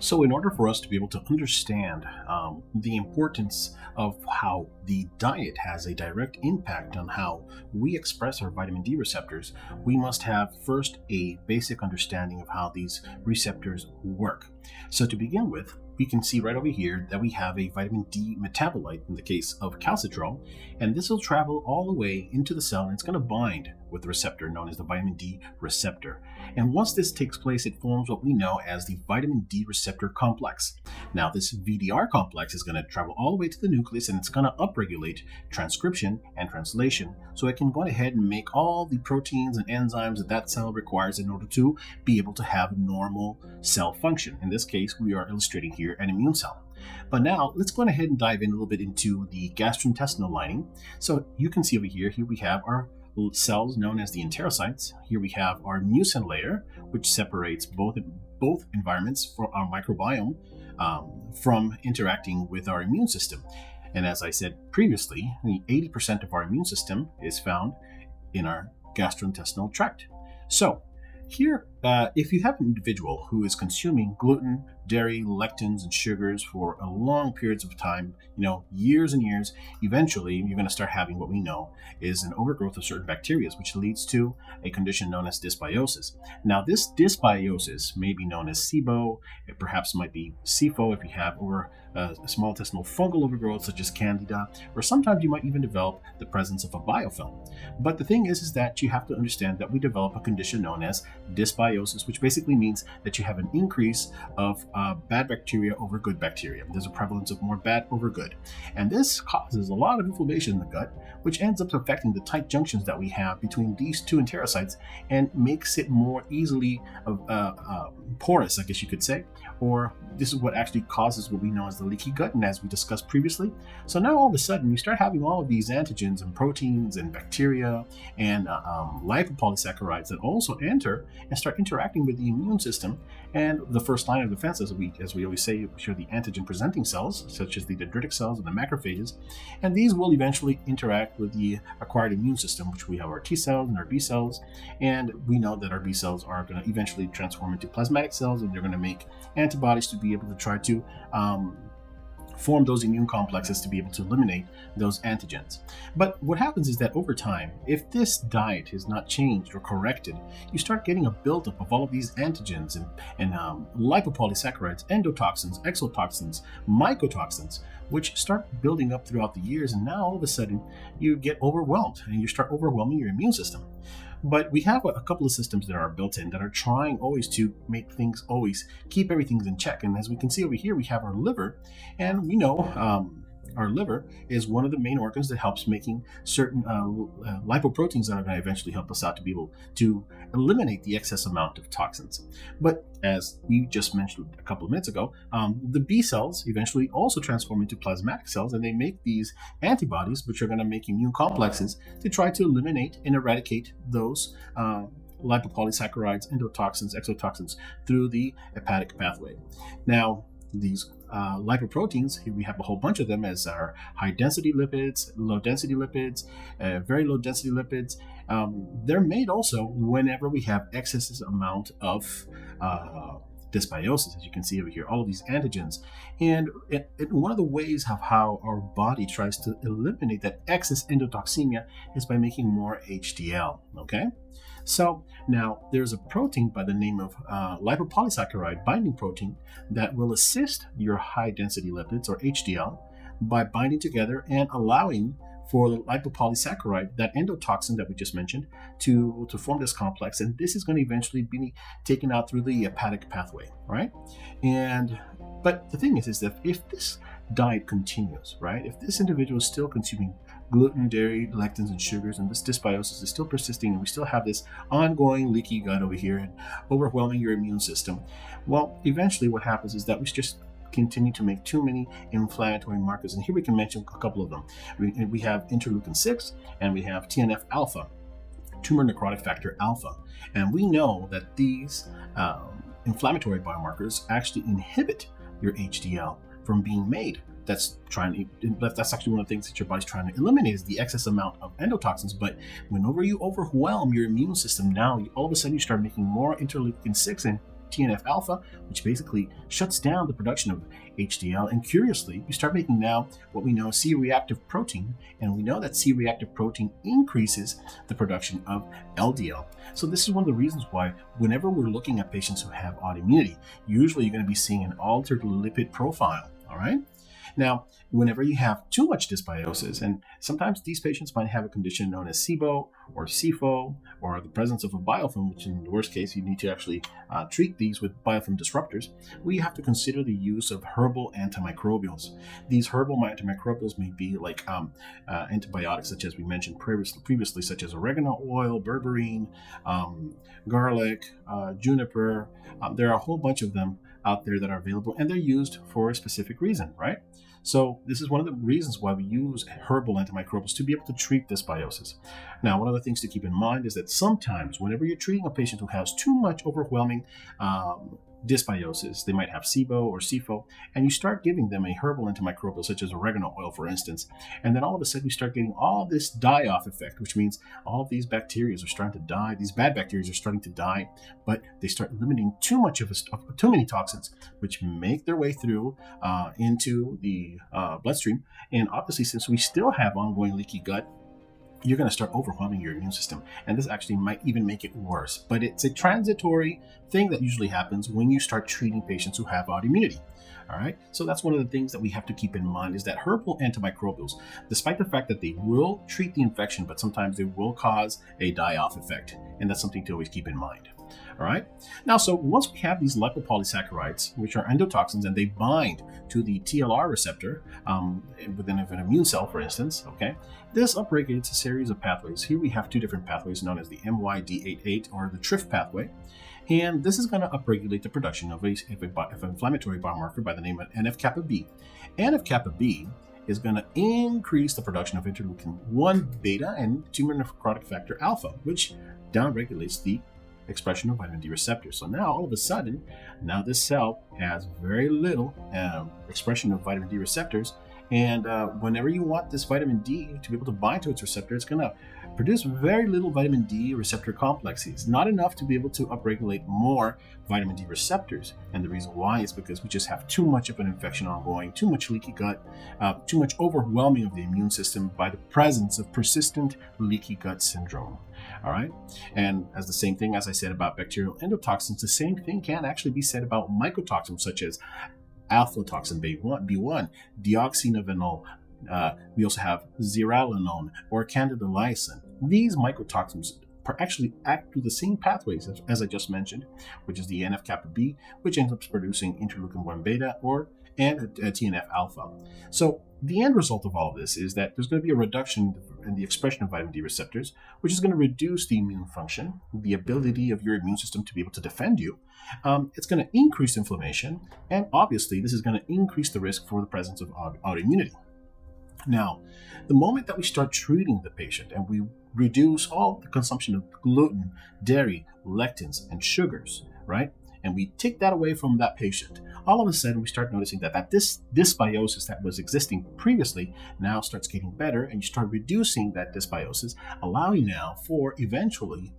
So in order for us to be able to understand the importance of how the diet has a direct impact on how we express our vitamin D receptors, we must have first a basic understanding of how these receptors work. So to begin with, we can see right over here that we have a vitamin D metabolite in the case of calcitrol, and this will travel all the way into the cell and it's going to bind with the receptor known as the vitamin D receptor. And once this takes place, it forms what we know as the vitamin D receptor complex. Now, this VDR complex is going to travel all the way to the nucleus and it's going to upregulate transcription and translation, so it can go ahead and make all the proteins and enzymes that that cell requires in order to be able to have normal cell function. In this case, we are illustrating here an immune cell. But now let's go ahead and dive in a little bit into the gastrointestinal lining. So you can see over here we have our cells known as the enterocytes. Here we have our mucin layer, which separates both environments for our microbiome from interacting with our immune system. And as I said previously, 80% of our immune system is found in our gastrointestinal tract. So here, if you have an individual who is consuming gluten, dairy, lectins, and sugars for long periods of time, years and years, eventually you're going to start having what we know is an overgrowth of certain bacteria, which leads to a condition known as dysbiosis. Now, this dysbiosis may be known as SIBO. It perhaps might be SIFO if you have small intestinal fungal overgrowth such as Candida, or sometimes you might even develop the presence of a biofilm. But the thing is that you have to understand that we develop a condition known as dysbiosis, which basically means that you have an increase of bad bacteria over good bacteria. There's a prevalence of more bad over good. And this causes a lot of inflammation in the gut, which ends up affecting the tight junctions that we have between these two enterocytes and makes it more easily porous, I guess you could say. Or this is what actually causes what we know as the leaky gut, and as we discussed previously. So now all of a sudden you start having all of these antigens and proteins and bacteria and lipopolysaccharides that also enter and start interacting with the immune system. And the first line of defense, as we always say, which are the antigen presenting cells, such as the dendritic cells and the macrophages. And these will eventually interact with the acquired immune system, which we have our T cells and our B cells. And we know that our B cells are going to eventually transform into plasmatic cells, and they're going to make antibodies to be able to try to form those immune complexes to be able to eliminate those antigens. But what happens is that over time, if this diet is not changed or corrected, you start getting a buildup of all of these antigens and lipopolysaccharides, endotoxins, exotoxins, mycotoxins, which start building up throughout the years. And now all of a sudden you get overwhelmed and you start overwhelming your immune system. But we have a couple of systems that are built in that are trying always to make things always keep everything in check. And as we can see over here, we have our liver, and we know our liver is one of the main organs that helps making certain lipoproteins that are going to eventually help us out to be able to eliminate the excess amount of toxins. But as we just mentioned a couple of minutes ago, the B cells eventually also transform into plasmatic cells, and they make these antibodies, which are going to make immune complexes to try to eliminate and eradicate those lipopolysaccharides, endotoxins, exotoxins through the hepatic pathway. Now, these lipoproteins, here we have a whole bunch of them, as our high density lipids, low density lipids, very low density lipids. They're made also whenever we have excess amount of dysbiosis, as you can see over here, all of these antigens. And one of the ways of how our body tries to eliminate that excess endotoxemia is by making more HDL, okay? So now there's a protein by the name of lipopolysaccharide binding protein that will assist your high density lipids, or HDL, by binding together and allowing for the lipopolysaccharide, that endotoxin that we just mentioned, to form this complex. And this is going to eventually be taken out through the hepatic pathway, right? But the thing is that if this diet continues, right, if this individual is still consuming gluten, dairy, lectins, and sugars, and this dysbiosis is still persisting, and we still have this ongoing leaky gut over here and overwhelming your immune system, well, eventually what happens is that we just continue to make too many inflammatory markers. And here we can mention a couple of them. We have interleukin 6 and we have TNF alpha, tumor necrotic factor alpha. And we know that these inflammatory biomarkers actually inhibit your HDL from being made. That's actually one of the things that your body's trying to eliminate, is the excess amount of endotoxins. But whenever you overwhelm your immune system, now all of a sudden you start making more interleukin 6 and TNF alpha, which basically shuts down the production of HDL. And curiously, you start making now what we know C-reactive protein, and we know that C-reactive protein increases the production of LDL. So this is one of the reasons why whenever we're looking at patients who have autoimmunity, usually you're going to be seeing an altered lipid profile, all right? Now, whenever you have too much dysbiosis, and sometimes these patients might have a condition known as SIBO or SIFO, or the presence of a biofilm, which in the worst case, you need to actually treat these with biofilm disruptors, we have to consider the use of herbal antimicrobials. These herbal antimicrobials may be like antibiotics, such as we mentioned previously, such as oregano oil, berberine, garlic, juniper. There are a whole bunch of them out there that are available, and they're used for a specific reason, right? So this is one of the reasons why we use herbal antimicrobials, to be able to treat dysbiosis. Now, one of the things to keep in mind is that sometimes whenever you're treating a patient who has too much overwhelming dysbiosis, they might have SIBO or SIFO, and you start giving them a herbal antimicrobial such as oregano oil, for instance, and then all of a sudden you start getting all this die-off effect, which means all of these bacteria are starting to die. These bad bacteria are starting to die, but they start eliminating too many toxins, which make their way through into the bloodstream. And obviously, since we still have ongoing leaky gut, you're going to start overwhelming your immune system. And this actually might even make it worse. But it's a transitory thing that usually happens when you start treating patients who have autoimmunity. All right. So that's one of the things that we have to keep in mind, is that herbal antimicrobials, despite the fact that they will treat the infection, but sometimes they will cause a die-off effect. And that's something to always keep in mind. All right. Now, so once we have these lipopolysaccharides, which are endotoxins, and they bind to the TLR receptor within an immune cell, for instance, okay, this upregulates a series of pathways. Here we have two different pathways known as the MYD88 or the TRIF pathway. And this is going to upregulate the production of an inflammatory biomarker by the name of NF-kappa B. NF-kappa B is going to increase the production of interleukin 1 beta and tumor necrotic factor alpha, which downregulates the expression of vitamin D receptors. So now all of a sudden, now this cell has very little expression of vitamin D receptors, and whenever you want this vitamin D to be able to bind to its receptor, it's going to produce very little vitamin D receptor complexes, not enough to be able to upregulate more vitamin D receptors. And the reason why is because we just have too much of an infection ongoing, too much leaky gut, too much overwhelming of the immune system by the presence of persistent leaky gut syndrome. All right. And as the same thing as I said about bacterial endotoxins, the same thing can actually be said about mycotoxins such as alpha-toxin B1, deoxynivalenol. We also have zearalenone or candidialysin. These mycotoxins actually act through the same pathways as I just mentioned, which is the NF-kappa B, which ends up producing interleukin 1 beta or and TNF alpha. So the end result of all of this is that there's going to be a reduction in the expression of vitamin D receptors, which is going to reduce the immune function, the ability of your immune system to be able to defend you. It's going to increase inflammation, and obviously this is going to increase the risk for the presence of autoimmunity. Now, the moment that we start treating the patient and we reduce all the consumption of gluten, dairy, lectins, and sugars, right? And we take that away from that patient, all of a sudden we start noticing that this dysbiosis that was existing previously now starts getting better, and you start reducing that dysbiosis, allowing now for eventually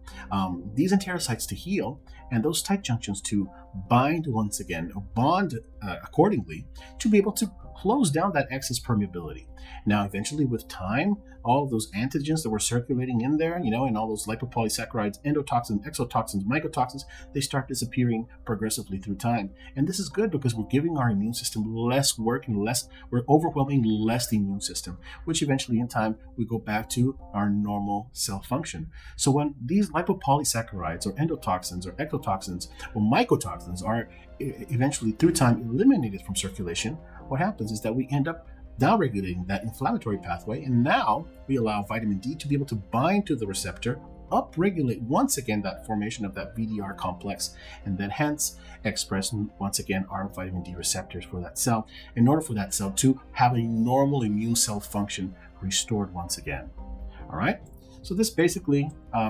these enterocytes to heal and those tight junctions to bind once again, or bond accordingly, to be able to close down that excess permeability. Now, eventually with time, all of those antigens that were circulating in there, and all those lipopolysaccharides, endotoxins, exotoxins, mycotoxins, they start disappearing progressively through time. And this is good because we're giving our immune system less work and we're overwhelming less the immune system, which eventually in time, we go back to our normal cell function. So when these lipopolysaccharides or endotoxins or exotoxins or mycotoxins are eventually through time eliminated from circulation, what happens is that we end up downregulating that inflammatory pathway, and now we allow vitamin D to be able to bind to the receptor, upregulate once again that formation of that VDR complex, and then hence express once again our vitamin D receptors for that cell, in order for that cell to have a normal immune cell function restored once again. All right, so this basically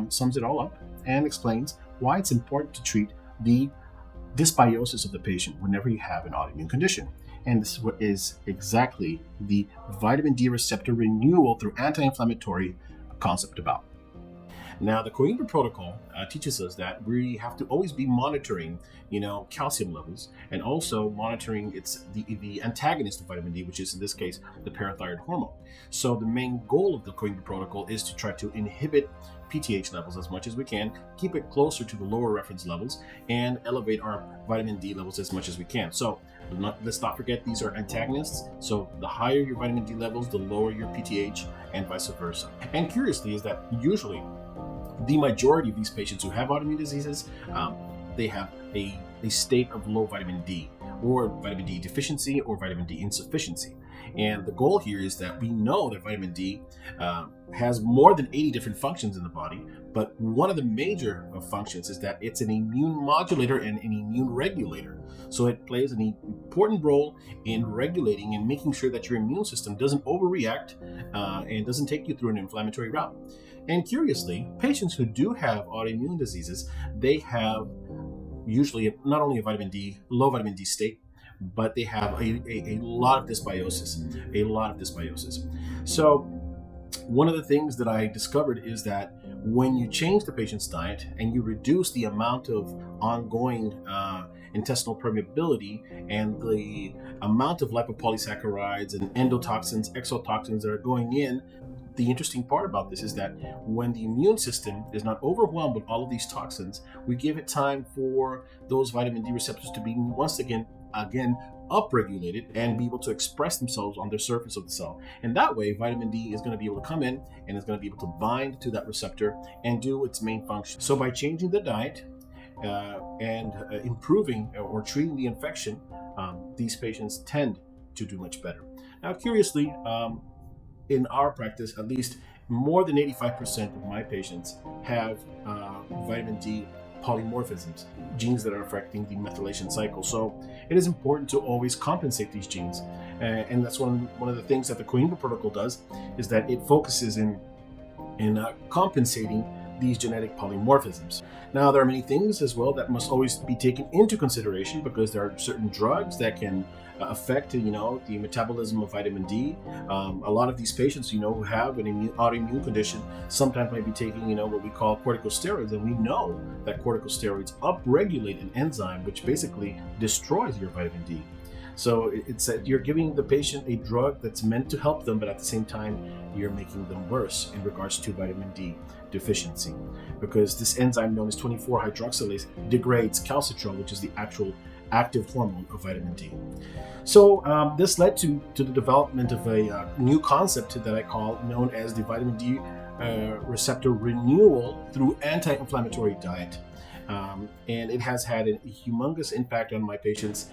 sums it all up and explains why it's important to treat the dysbiosis of the patient whenever you have an autoimmune condition. And this is what is exactly the vitamin D receptor renewal through anti-inflammatory concept about. Now, the Coimbra Protocol teaches us that we have to always be monitoring, calcium levels, and also monitoring the antagonist of vitamin D, which is in this case the parathyroid hormone. So the main goal of the Coimbra Protocol is to try to inhibit PTH levels as much as we can, keep it closer to the lower reference levels, and elevate our vitamin D levels as much as we can. So let's not forget these are antagonists. So the higher your vitamin D levels, the lower your PTH, and vice versa. And curiously is that usually the majority of these patients who have autoimmune diseases, they have a state of low vitamin D, or vitamin D deficiency, or vitamin D insufficiency. And the goal here is that we know that vitamin D has more than 80 different functions in the body, but one of the major functions is that it's an immune modulator and an immune regulator. So it plays an important role in regulating and making sure that your immune system doesn't overreact and doesn't take you through an inflammatory route. And curiously, patients who do have autoimmune diseases, they have usually not only a low vitamin D state, but they have a lot of dysbiosis, So one of the things that I discovered is that when you change the patient's diet and you reduce the amount of ongoing intestinal permeability and the amount of lipopolysaccharides and endotoxins, exotoxins that are going in, the interesting part about this is that when the immune system is not overwhelmed with all of these toxins, we give it time for those vitamin D receptors to be once again upregulated and be able to express themselves on the surface of the cell. And that way, vitamin D is going to be able to come in and is going to be able to bind to that receptor and do its main function. So by changing the diet and improving or treating the infection, these patients tend to do much better. Now, curiously, in our practice, at least more than 85% of my patients have vitamin D polymorphisms, genes that are affecting the methylation cycle. So it is important to always compensate these genes. And that's one of the things that the Coimbra Protocol does, is that it focuses in compensating these genetic polymorphisms. Now, there are many things as well that must always be taken into consideration, because there are certain drugs that can affect, the metabolism of vitamin D. A lot of these patients, who have an autoimmune condition, sometimes might be taking, what we call corticosteroids, and we know that corticosteroids upregulate an enzyme which basically destroys your vitamin D. So it's that you're giving the patient a drug that's meant to help them, but at the same time, you're making them worse in regards to vitamin D deficiency, because this enzyme known as 24-hydroxylase degrades calcitrol, which is the actual active hormone of vitamin D. So this led to the development of a new concept that I call known as the vitamin D receptor renewal through anti-inflammatory diet. And it has had a humongous impact on my patients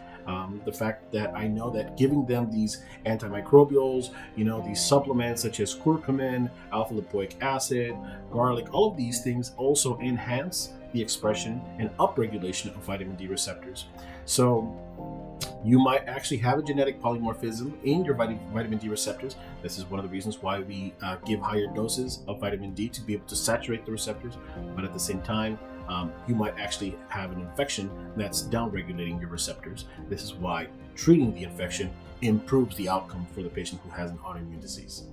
The fact that I know that giving them these antimicrobials, these supplements such as curcumin, alpha lipoic acid, garlic, all of these things also enhance the expression and upregulation of vitamin D receptors. So you might actually have a genetic polymorphism in your vitamin D receptors. This is one of the reasons why we give higher doses of vitamin D to be able to saturate the receptors. But at the same time, you might actually have an infection that's downregulating your receptors. This is why treating the infection improves the outcome for the patient who has an autoimmune disease.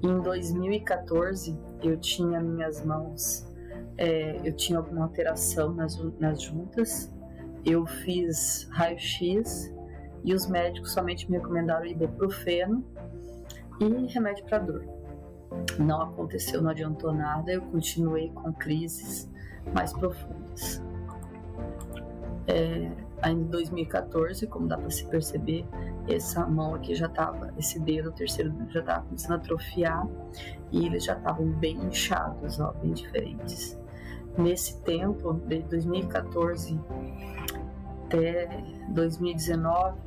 Em 2014, eu tinha minhas mãos, eu tinha alguma alteração nas juntas, eu fiz raio-x e os médicos somente me recomendaram ibuprofeno e remédio para dor. Não aconteceu, não adiantou nada, eu continuei com crises mais profundas. Ainda em 2014, como dá para se perceber, essa mão aqui já estava, esse dedo, o terceiro dedo já estava começando a atrofiar e eles já estavam bem inchados, bem diferentes. Nesse tempo, de 2014 até 2019,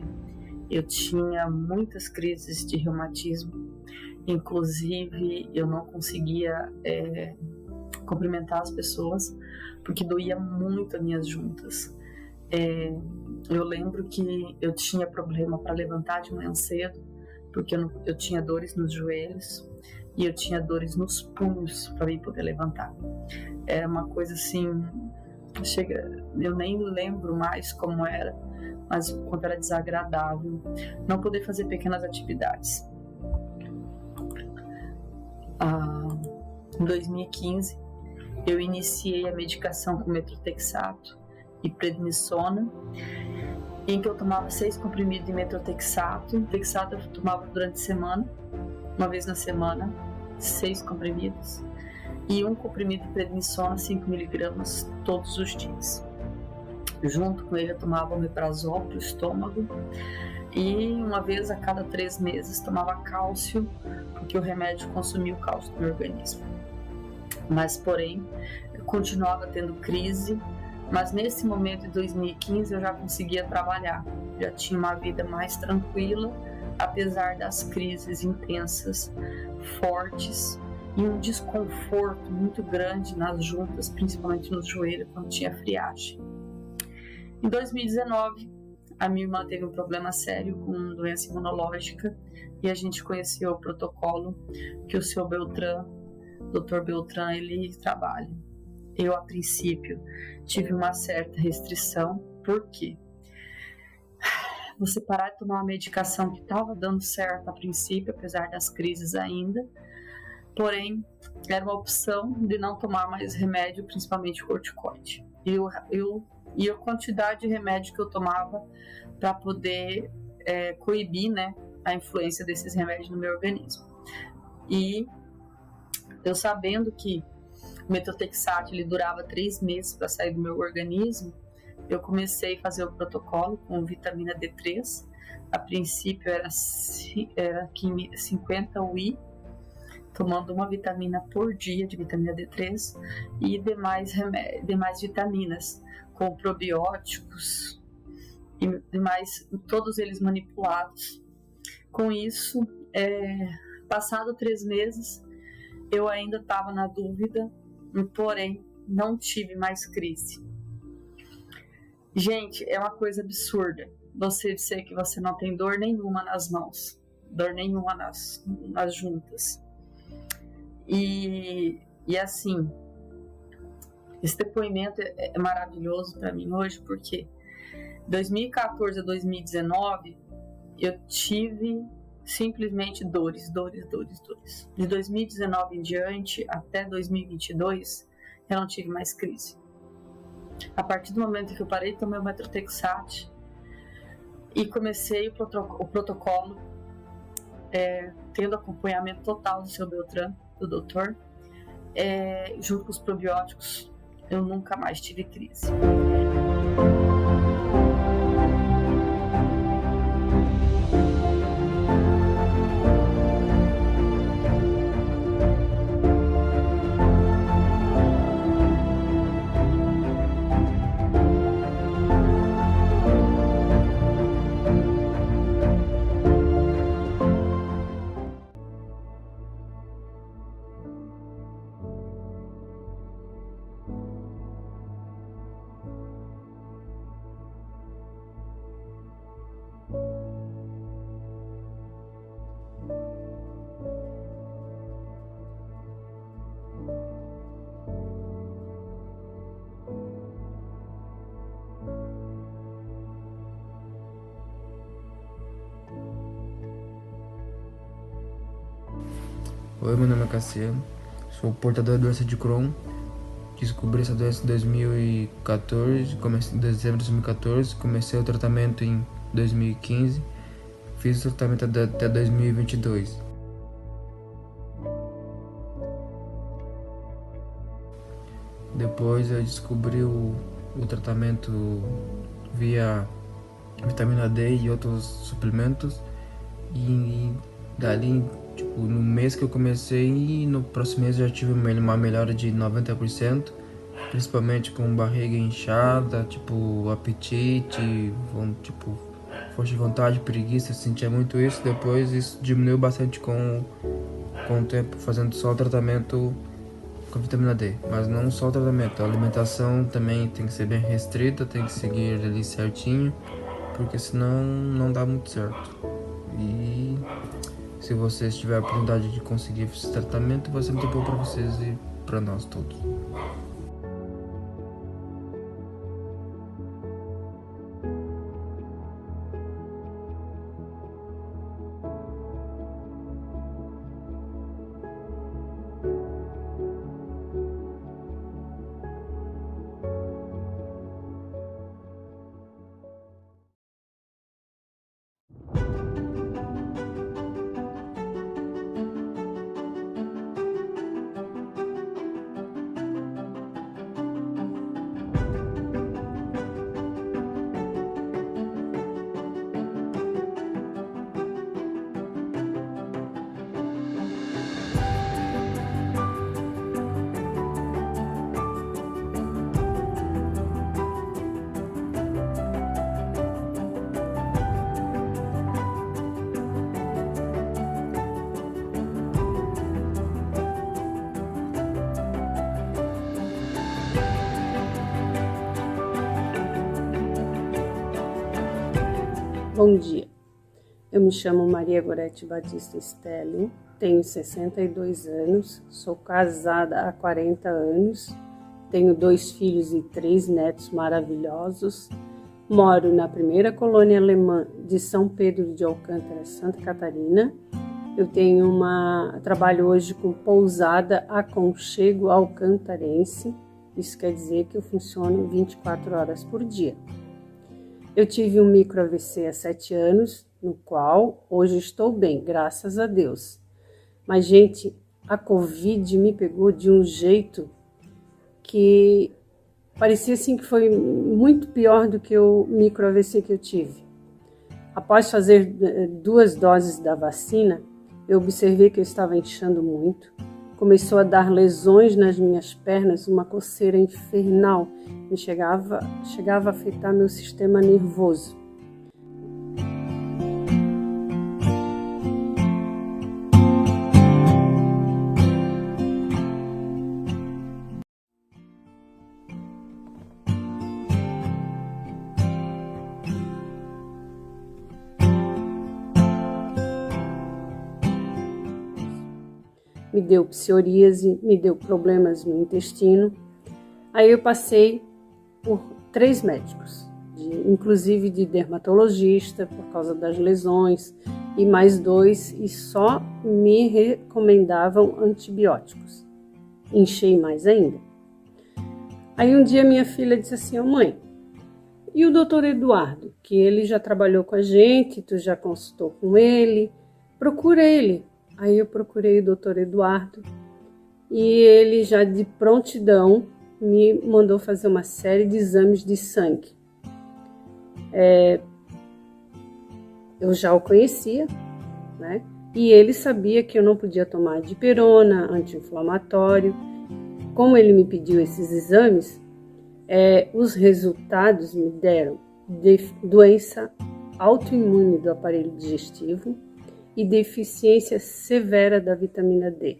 eu tinha muitas crises de reumatismo, inclusive eu não conseguia cumprimentar as pessoas porque doía muito as minhas juntas. Eu lembro que eu tinha problema para levantar de manhã cedo, porque eu tinha dores nos joelhos e eu tinha dores nos punhos para mim poder levantar. É uma coisa assim, eu nem lembro mais como era, mas o quanto era desagradável não poder fazer pequenas atividades. Em 2015, eu iniciei a medicação com metrotexato e prednisona em que eu tomava 6 comprimidos de metrotexato. Texato eu tomava durante a semana, uma vez na semana, 6 comprimidos. E um comprimido de prednisona, 5 miligramas, todos os dias. Junto com ele eu tomava omeprazol para o estômago. E uma vez a cada 3 meses tomava cálcio, porque o remédio consumia o cálcio do meu organismo. Mas, porém, eu continuava tendo crise. Mas nesse momento de 2015 eu já conseguia trabalhar. Já tinha uma vida mais tranquila, apesar das crises intensas, fortes, e um desconforto muito grande nas juntas, principalmente no joelho, quando tinha friagem. Em 2019, a minha irmã teve um problema sério com doença imunológica e a gente conheceu o protocolo que o seu Beltran, Dr. Beltran, ele trabalha. Eu, a princípio, tive uma certa restrição. Por quê? Você parar de tomar uma medicação que estava dando certo a princípio, apesar das crises ainda, porém, era uma opção de não tomar mais remédio, principalmente corticoide. E a quantidade de remédio que eu tomava para poder coibir, né, a influência desses remédios no meu organismo. E eu sabendo que o metrotexato ele durava 3 meses para sair do meu organismo, eu comecei a fazer o protocolo com vitamina D3. A princípio era 50 UI, tomando uma vitamina por dia de vitamina D3 e demais vitaminas, com probióticos e demais, todos eles manipulados. Com isso, passado 3 meses, eu ainda estava na dúvida, porém não tive mais crise. Gente, é uma coisa absurda você dizer que você não tem dor nenhuma nas mãos, dor nenhuma nas juntas. E assim, esse depoimento é maravilhoso para mim hoje, porque 2014 a 2019 eu tive simplesmente dores. De 2019 em diante até 2022 eu não tive mais crise. A partir do momento que eu parei de tomar o metrotexate e comecei o protocolo, tendo acompanhamento total do seu Beltran, do doutor, junto com os probióticos, eu nunca mais tive crise. Oi, meu nome é Cassiano, sou portador da doença de Crohn. Descobri essa doença em 2014, comecei em dezembro de 2014, comecei o tratamento em 2015, fiz o tratamento até 2022. Depois eu descobri o tratamento via vitamina D e outros suplementos, e dali, tipo, no mês que eu comecei, no próximo mês eu já tive uma melhora de 90%, principalmente com barriga inchada, tipo, apetite, força de vontade, preguiça, eu sentia muito isso. Depois isso diminuiu bastante com o tempo, fazendo só o tratamento com vitamina D, mas não só o tratamento, a alimentação também tem que ser bem restrita, tem que seguir ali certinho, porque senão não dá muito certo. E se vocês tiverem a oportunidade de conseguir esse tratamento, vai ser muito bom para vocês e para nós todos. Bom dia, eu me chamo Maria Gorete Batista Stelling, tenho 62 anos, sou casada há 40 anos, tenho 2 filhos e 3 netos maravilhosos, moro na primeira colônia alemã de São Pedro de Alcântara, Santa Catarina. Eu trabalho hoje com pousada Aconchego Alcantarense, isso quer dizer que eu funciono 24 horas por dia. Eu tive um micro AVC há 7 anos, no qual hoje estou bem, graças a Deus. Mas, gente, a Covid me pegou de um jeito que parecia assim que foi muito pior do que o micro AVC que eu tive. Após fazer 2 doses da vacina, eu observei que eu estava inchando muito. Começou a dar lesões nas minhas pernas, uma coceira infernal. Chegava a afetar meu sistema nervoso. Me deu psoríase, me deu problemas no intestino. Aí eu passei por 3 médicos, inclusive de dermatologista por causa das lesões, e mais 2, e só me recomendavam antibióticos. Inchei mais ainda. Aí um dia minha filha disse assim: mãe, e o doutor Eduardo, que ele já trabalhou com a gente, tu já consultou com ele, procura ele. Aí eu procurei o doutor Eduardo e ele já de prontidão me mandou fazer uma série de exames de sangue. Eu já o conhecia, né? E ele sabia que eu não podia tomar dipirona, anti-inflamatório. Como ele me pediu esses exames, os resultados me deram de doença autoimune do aparelho digestivo e deficiência severa da vitamina D.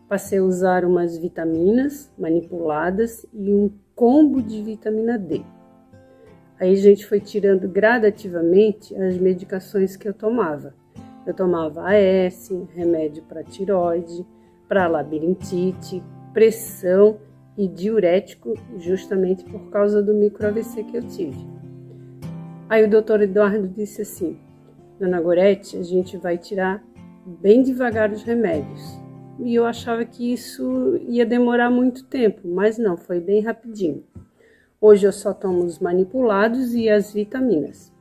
Passei a usar umas vitaminas manipuladas e um combo de vitamina D. Aí a gente foi tirando gradativamente as medicações que eu tomava. Eu tomava AS, remédio para tireoide, para labirintite, pressão e diurético, justamente por causa do micro AVC que eu tive. Aí o doutor Eduardo disse assim: Dona Gorete, a gente vai tirar bem devagar os remédios. E eu achava que isso ia demorar muito tempo, mas não, foi bem rapidinho. Hoje eu só tomo os manipulados e as vitaminas.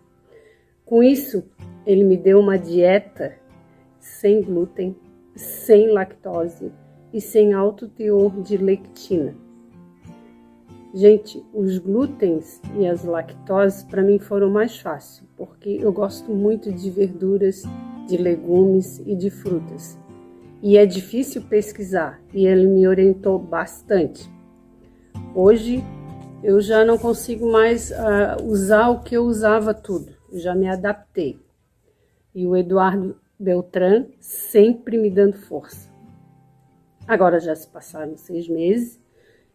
Com isso, ele me deu uma dieta sem glúten, sem lactose e sem alto teor de lectina. Gente, os glútens e as lactoses para mim foram mais fáceis, porque eu gosto muito de verduras, de legumes e de frutas. E é difícil pesquisar, e ele me orientou bastante. Hoje eu já não consigo mais usar o que eu usava tudo, eu já me adaptei. E o Eduardo Beltran sempre me dando força. Agora já se passaram 6 meses,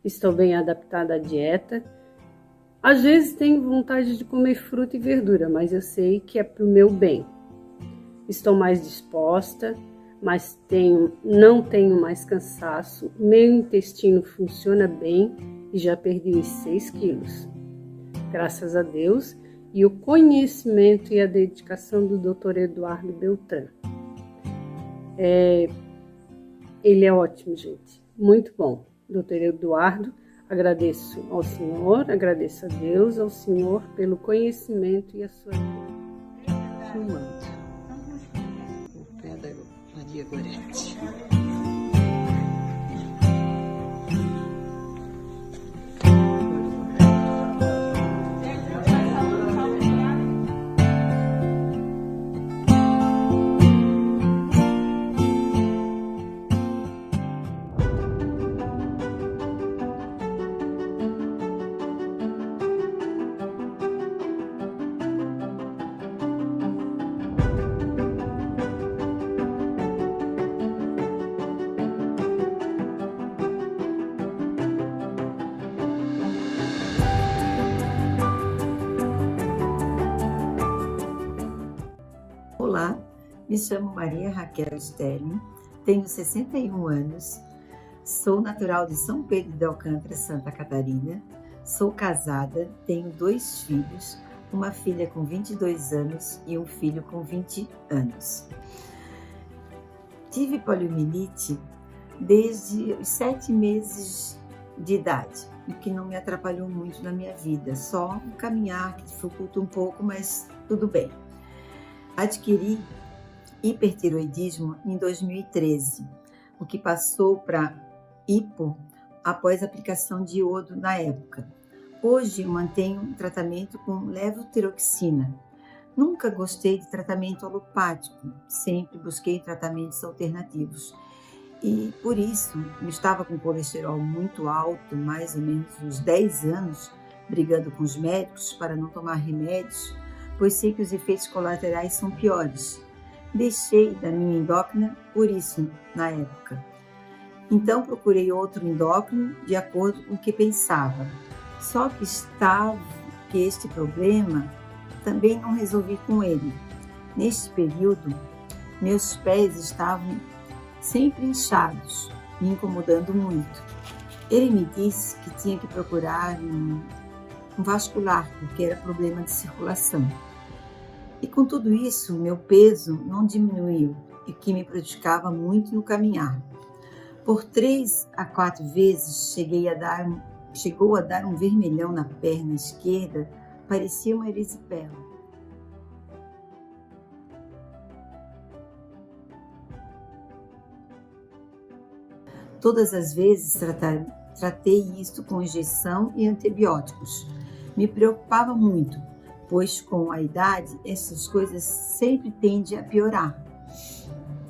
estou bem adaptada à dieta. Às vezes tenho vontade de comer fruta e verdura, mas eu sei que é para o meu bem. Estou mais disposta, mas não tenho mais cansaço, meu intestino funciona bem e já perdi os 6 quilos. Graças a Deus e o conhecimento e a dedicação do Dr. Eduardo Beltran. Ele é ótimo, gente, muito bom. Dr. Eduardo, agradeço ao Senhor, agradeço a Deus, ao Senhor pelo conhecimento e a sua vida. Fumando. O pé da Maria Gorete. Me chamo Maria Raquel Stelling, tenho 61 anos, sou natural de São Pedro de Alcântara, Santa Catarina, sou casada, tenho 2 filhos, uma filha com 22 anos e um filho com 20 anos. Tive poliomielite desde os 7 meses de idade, o que não me atrapalhou muito na minha vida, só o caminhar que dificulta um pouco, mas tudo bem. Adquiri hipertiroidismo em 2013, o que passou para hipo após a aplicação de iodo na época. Hoje mantenho um tratamento com levotiroxina. Nunca gostei de tratamento alopático, sempre busquei tratamentos alternativos. E por isso, eu estava com colesterol muito alto, mais ou menos uns 10 anos, brigando com os médicos para não tomar remédios, pois sei que os efeitos colaterais são piores. Deixei da minha endócrina por isso, na época. Então procurei outro endócrino de acordo com o que pensava. Só que este problema também não resolvi com ele. Neste período, meus pés estavam sempre inchados, me incomodando muito. Ele me disse que tinha que procurar um vascular, porque era problema de circulação. E com tudo isso, meu peso não diminuiu, o que me prejudicava muito no caminhar. Por 3 a 4 vezes chegou a dar um vermelhão na perna esquerda, parecia uma erisipela. Todas as vezes tratei isto com injeção e antibióticos. Me preocupava muito, pois com a idade essas coisas sempre tendem a piorar.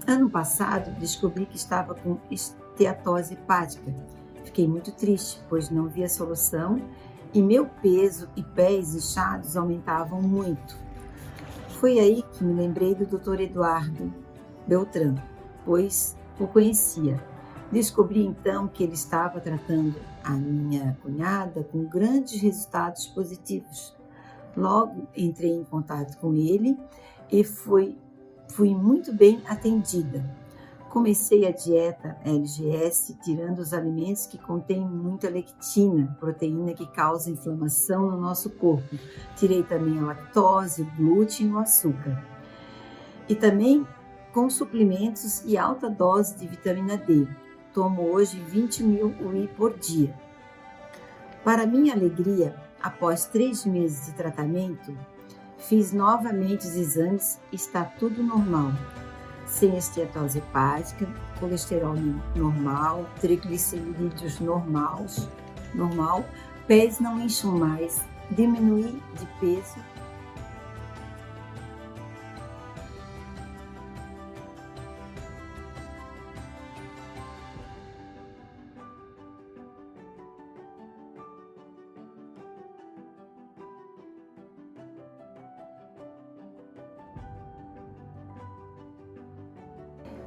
Ano passado descobri que estava com esteatose hepática. Fiquei muito triste, pois não via solução e meu peso e pés inchados aumentavam muito. Foi aí que me lembrei do Dr. Eduardo Beltran, pois o conhecia. Descobri então que ele estava tratando a minha cunhada com grandes resultados positivos. Logo entrei em contato com ele e fui muito bem atendida. Comecei a dieta LGS, tirando os alimentos que contêm muita lectina, proteína que causa inflamação no nosso corpo. Tirei também a lactose, o glúten e o açúcar. E também com suplementos e alta dose de vitamina D. Tomo hoje 20.000 UI por dia. Para minha alegria, após 3 meses de tratamento, fiz novamente os exames e está tudo normal. Sem esteatose hepática, colesterol normal, triglicerídeos normal, pés não incham mais, diminui de peso.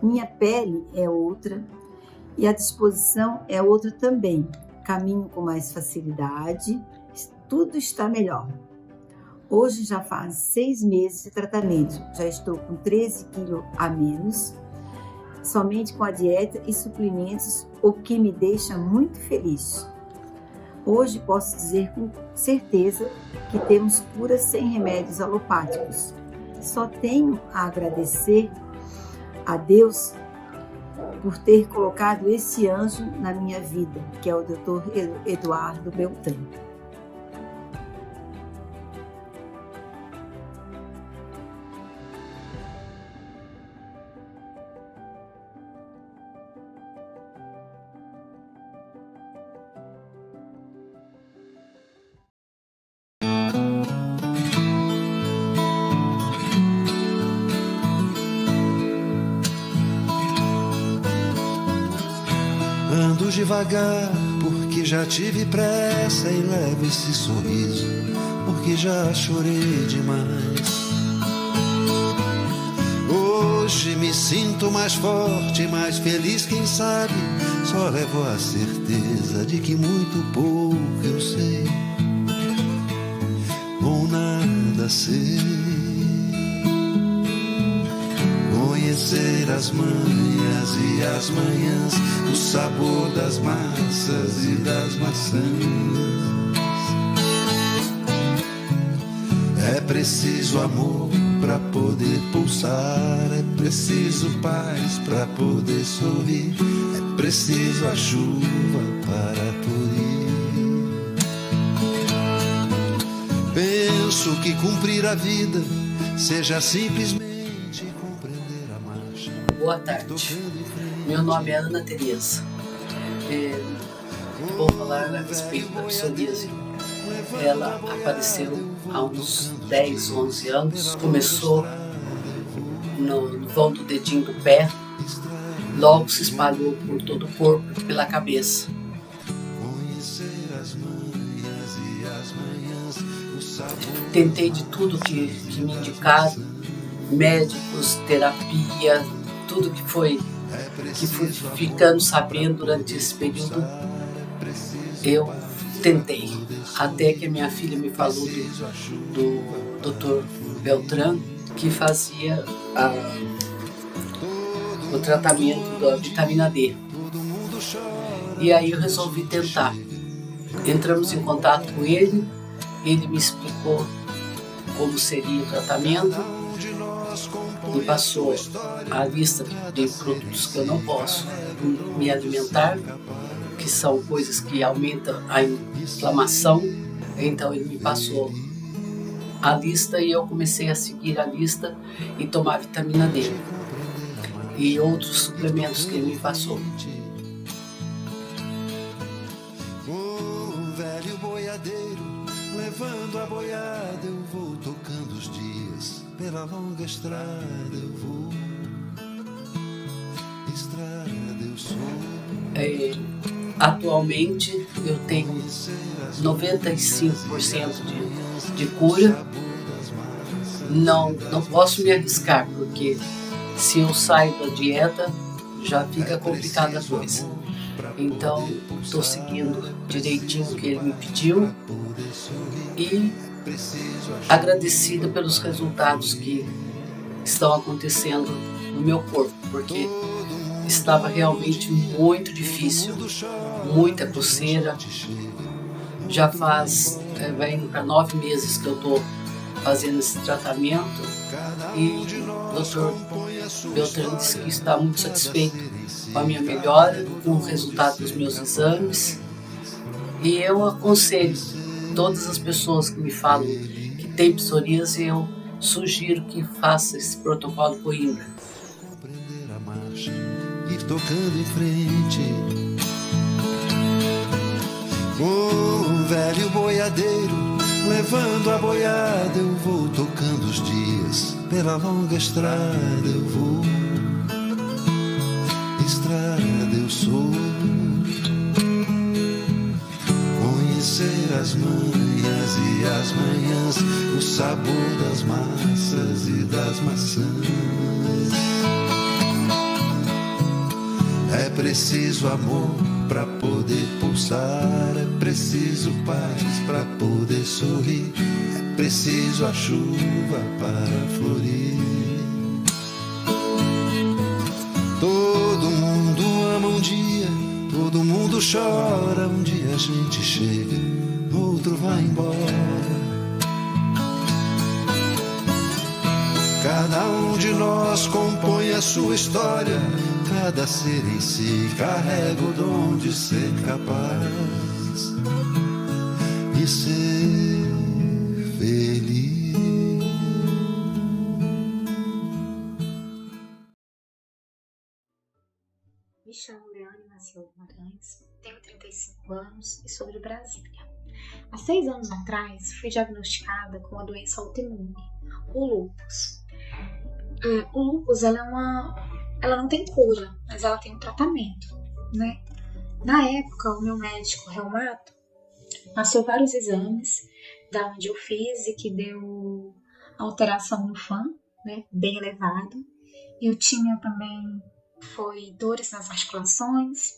Minha pele é outra e a disposição é outra também. Caminho com mais facilidade, tudo está melhor. Hoje já faz 6 meses de tratamento, já estou com 13 quilos a menos, somente com a dieta e suplementos, o que me deixa muito feliz. Hoje posso dizer com certeza que temos cura sem remédios alopáticos. Só tenho a agradecer a Deus por ter colocado esse anjo na minha vida, que é o Dr. Eduardo Beltran. Ando devagar, porque já tive pressa, e levo esse sorriso, porque já chorei demais. Hoje me sinto mais forte, mais feliz, quem sabe, só levo a certeza de que muito pouco eu sei, ou nada sei. Conhecer as manhas e as manhãs, o sabor das massas e das maçãs. É preciso amor para poder pulsar, é preciso paz para poder sorrir, é preciso a chuva para florir. Penso que cumprir a vida seja simplesmente compreender a marcha. Boa tarde, meu nome é Ana Tereza. Vou falar a respeito da psoríase. Ela apareceu há uns 10, 11 anos. Começou no vão do dedinho do pé, logo se espalhou por todo o corpo e pela cabeça. Tentei de tudo que me indicaram, médicos, terapia, tudo que fui ficando sabendo durante esse período, eu tentei. Até que a minha filha me falou do Dr. Beltran, que fazia o tratamento da vitamina D. E aí eu resolvi tentar. Entramos em contato com ele, ele me explicou como seria o tratamento, me passou a lista de produtos que eu não posso me alimentar, que são coisas que aumentam a inflamação. Então ele me passou a lista e eu comecei a seguir a lista e tomar vitamina D e outros suplementos que ele me passou. Um velho boiadeiro levando a boiada, eu vou tocando os dias pela longa estrada, eu vou. Estrada eu sou. Atualmente eu tenho 95% de cura. Não posso me arriscar, porque se eu saio da dieta já fica complicada a coisa. Então estou seguindo direitinho o que ele me pediu e agradecida pelos resultados que estão acontecendo no meu corpo, porque estava realmente muito difícil, muita coceira. Já faz, vai indo para 9 meses que eu estou fazendo esse tratamento e o Dr. Beltran disse que está muito satisfeito com a minha melhora, com o resultado dos meus exames. E eu aconselho todas as pessoas que me falam que tem psoríase, eu sugiro que faça esse protocolo Coimbra. Ir tocando em frente, um velho boiadeiro levando a boiada, eu vou tocando os dias pela longa estrada, eu vou. Estrada eu sou. Conhecer as manhas e as manhãs, o sabor das massas e das maçãs. É preciso amor para poder pulsar, é preciso paz para poder sorrir, é preciso a chuva para florir. Todo mundo ama um dia, todo mundo chora, um dia a gente chega, outro vai embora. Cada um de nós compõe a sua história, cada ser em si carrega o dom de ser capaz e ser feliz. Me chamo Leane Maciel Guimarães, tenho 35 anos e sou de Brasília. Há 6 anos atrás, fui diagnosticada com a doença autoimune, o lúpus. O lúpus, ela não tem cura, mas ela tem um tratamento, né? Na época, o meu médico reumato passou vários exames, da onde eu fiz e que deu alteração no FAM, né? Bem elevado. Eu tinha também dores nas articulações,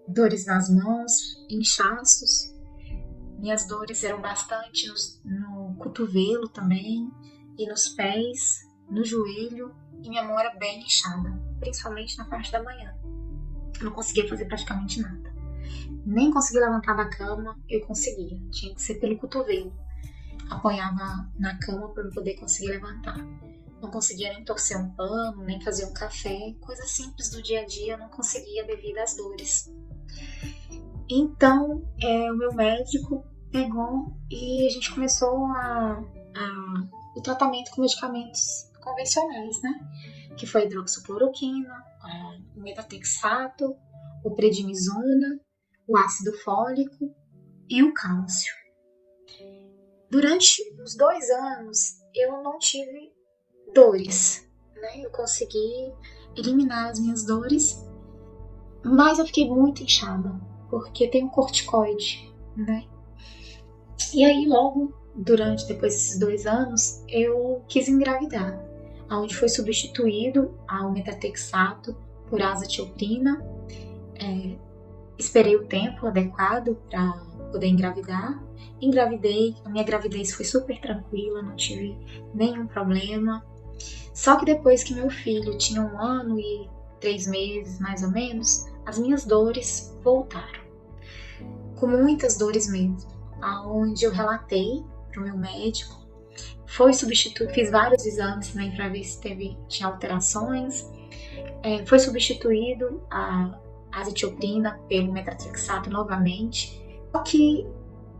dores nas mãos, inchaços. Minhas dores eram bastante no cotovelo também, e nos pés, no joelho e minha mão era bem inchada, principalmente na parte da manhã. Eu não conseguia fazer praticamente nada. Nem conseguia levantar da cama, eu conseguia. Tinha que ser pelo cotovelo. Apoiava na cama para eu poder conseguir levantar. Não conseguia nem torcer um pano, nem fazer um café. Coisa simples do dia a dia, eu não conseguia devido às dores. Então, o meu médico pegou e a gente começou o tratamento com medicamentos convencionais, né? Que foi a hidroxicloroquina, o metatexato, o prednisona, o ácido fólico e o cálcio. Durante os 2 anos, eu não tive dores, né? Eu consegui eliminar as minhas dores, mas eu fiquei muito inchada, porque tem um corticoide, né? E aí, logo, depois desses 2 anos, eu quis engravidar, onde foi substituído ao metatexato por azatioprina. Esperei o tempo adequado para poder engravidar. Engravidei, a minha gravidez foi super tranquila, não tive nenhum problema. Só que depois que meu filho tinha 1 ano e 3 meses, mais ou menos, as minhas dores voltaram. Com muitas dores mesmo, aonde eu relatei para o meu médico. Fiz vários exames também para ver se tinha alterações. Foi substituído a azatioprina pelo metatexato novamente. Só que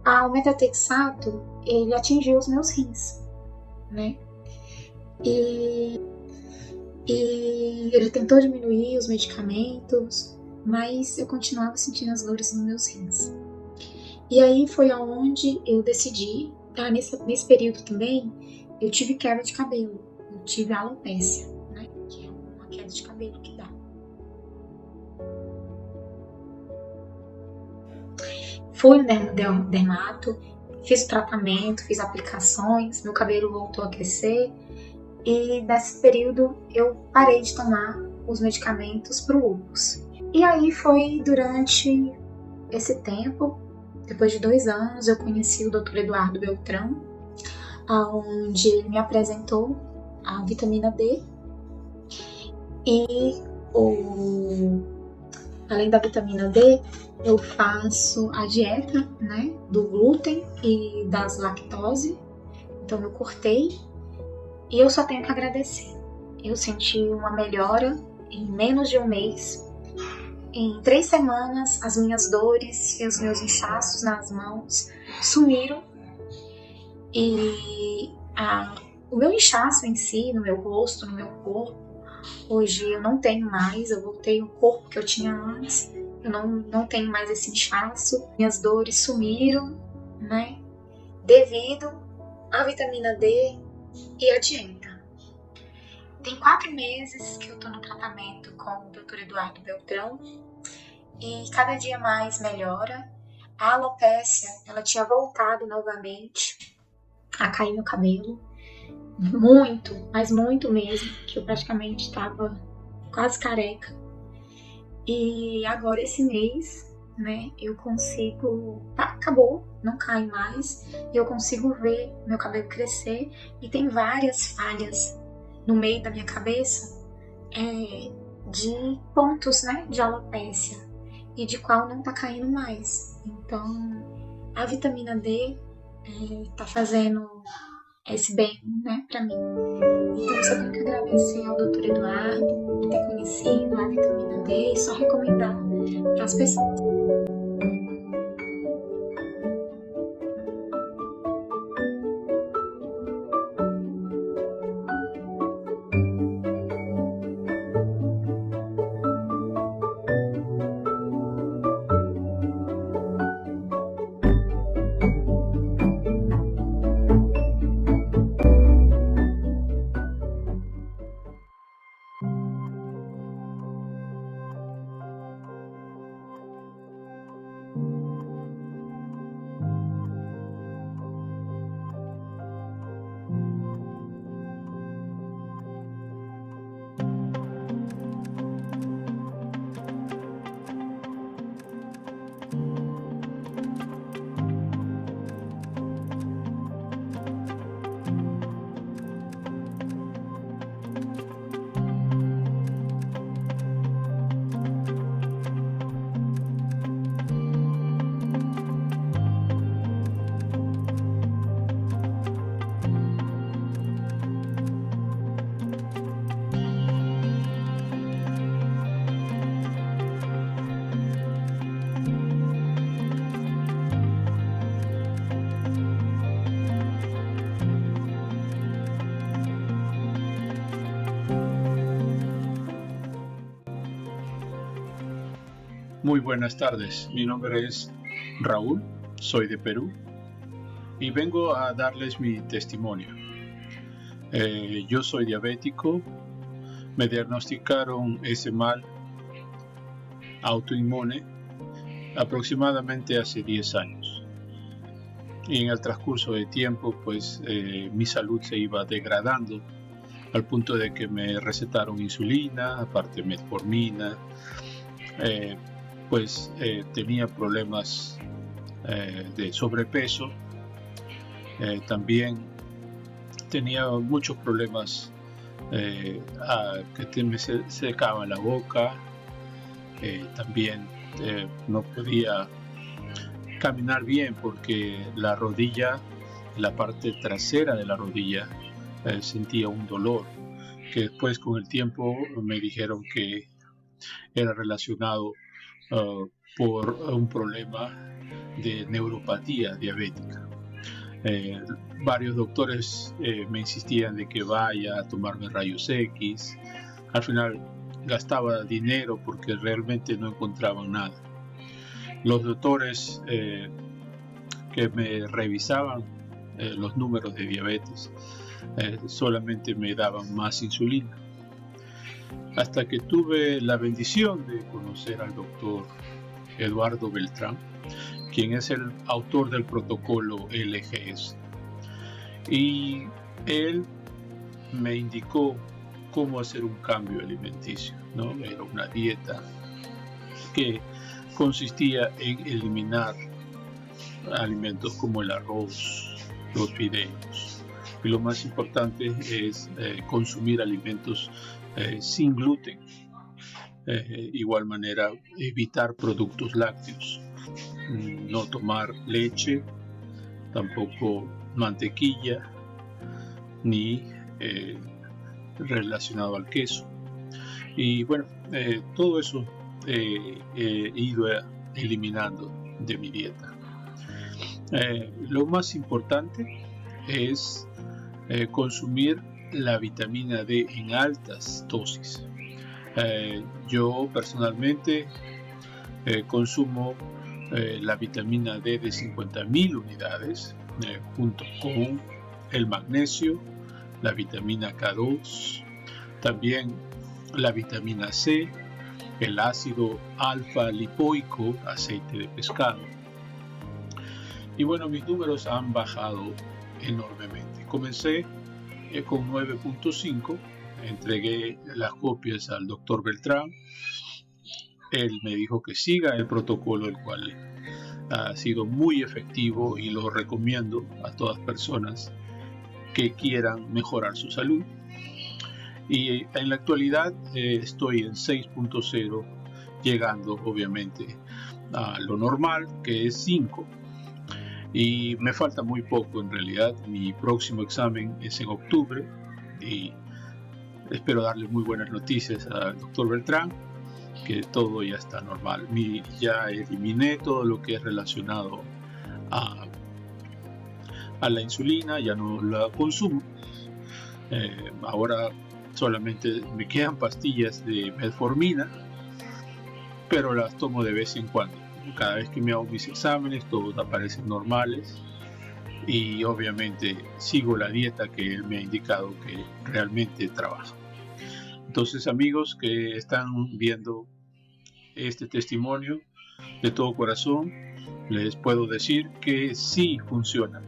o metatexato, ele atingiu os meus rins, né? E ele tentou diminuir os medicamentos, mas eu continuava sentindo as dores nos meus rins. E aí foi aonde eu decidi, nesse período também, eu tive queda de cabelo, eu tive alopécia, né? Que é uma queda de cabelo que dá. Fui no dermato, fiz o tratamento, fiz aplicações, meu cabelo voltou a crescer e nesse período eu parei de tomar os medicamentos para o lúpus. E aí foi durante esse tempo, depois de 2 anos, eu conheci o Dr. Eduardo Beltran, onde ele me apresentou a vitamina D e além da vitamina D, eu faço a dieta, né, do glúten e das lactose. Então eu cortei e eu só tenho que agradecer. Eu senti uma melhora em menos de 1 mês. Em 3 semanas, as minhas dores e os meus inchaços nas mãos sumiram. E o meu inchaço em si, no meu rosto, no meu corpo, hoje eu não tenho mais. Eu voltei ao corpo que eu tinha antes. Eu não tenho mais esse inchaço. Minhas dores sumiram, né? Devido à vitamina D e à dieta. Tem 4 meses que eu tô no tratamento com o Dr. Eduardo Beltran. E cada dia mais melhora. A alopécia, ela tinha voltado novamente a cair no cabelo. Muito, mas muito mesmo, que eu praticamente estava quase careca. E agora esse mês, né, eu consigo, acabou, não cai mais, eu consigo ver meu cabelo crescer e tem várias falhas no meio da minha cabeça de pontos, né, de alopécia e de qual não tá caindo mais. Então, a vitamina D tá fazendo esse bem, né, pra mim. Então, eu só tenho que agradecer ao Dr. Eduardo por ter conhecido a vitamina D e só recomendar para as pessoas. Muy buenas tardes, mi nombre es Raúl, soy de Perú y vengo a darles mi testimonio. Yo soy diabético, me diagnosticaron ese mal autoinmune aproximadamente hace 10 años. Y en el transcurso de tiempo, pues mi salud se iba degradando al punto de que me recetaron insulina, aparte metformina, tenía problemas de sobrepeso, también tenía muchos problemas que me secaba la boca, también no podía caminar bien porque la rodilla, la parte trasera de la rodilla, sentía un dolor que después con el tiempo me dijeron que era relacionado por un problema de neuropatía diabética. Varios doctores me insistían de que vaya a tomarme rayos X. Al final gastaba dinero porque realmente no encontraban nada. Los doctores que me revisaban los números de diabetes solamente me daban más insulina. Hasta que tuve la bendición de conocer al doctor Eduardo Beltran, quien es el autor del protocolo LGS. Y él me indicó cómo hacer un cambio alimenticio, ¿no? Era una dieta que consistía en eliminar alimentos como el arroz, los fideos. Y lo más importante es consumir alimentos sin gluten. Igual manera, evitar productos lácteos. No tomar leche, tampoco mantequilla, ni relacionado al queso. Y bueno, todo eso he ido eliminando de mi dieta. Lo más importante es consumir la vitamina D en altas dosis. Yo personalmente consumo la vitamina D de 50.000 unidades junto con el magnesio, la vitamina K2, también la vitamina C, el ácido alfa lipoico, aceite de pescado. Y bueno, mis números han bajado enormemente. Comencé con 9.5, entregué las copias al doctor Beltrán. Él me dijo que siga el protocolo, el cual ha sido muy efectivo y lo recomiendo a todas personas que quieran mejorar su salud. Y en la actualidad estoy en 6.0, llegando obviamente a lo normal, que es 5. Y me falta muy poco en realidad. Mi próximo examen es en octubre y espero darle muy buenas noticias al doctor Beltrán, que todo ya está normal. Ya eliminé todo lo que es relacionado a la insulina, ya no la consumo. Ahora solamente me quedan pastillas de metformina, pero las tomo de vez en cuando. Cada vez que me hago mis exámenes, todos aparecen normales y obviamente sigo la dieta que él me ha indicado que realmente trabaja. Entonces, amigos que están viendo este testimonio, de todo corazón les puedo decir que sí funciona.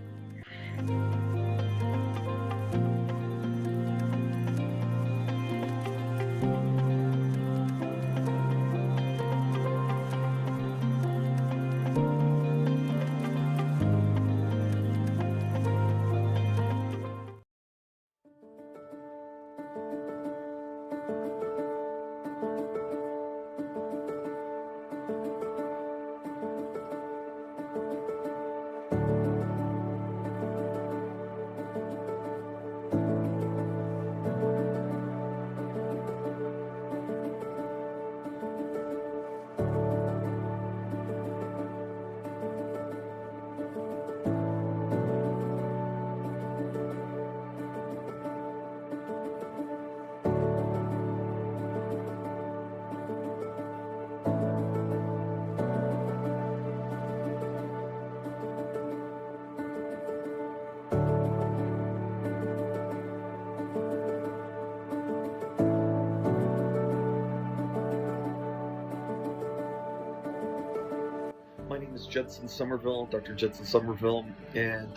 is Judson Somerville, Dr. Judson Somerville, and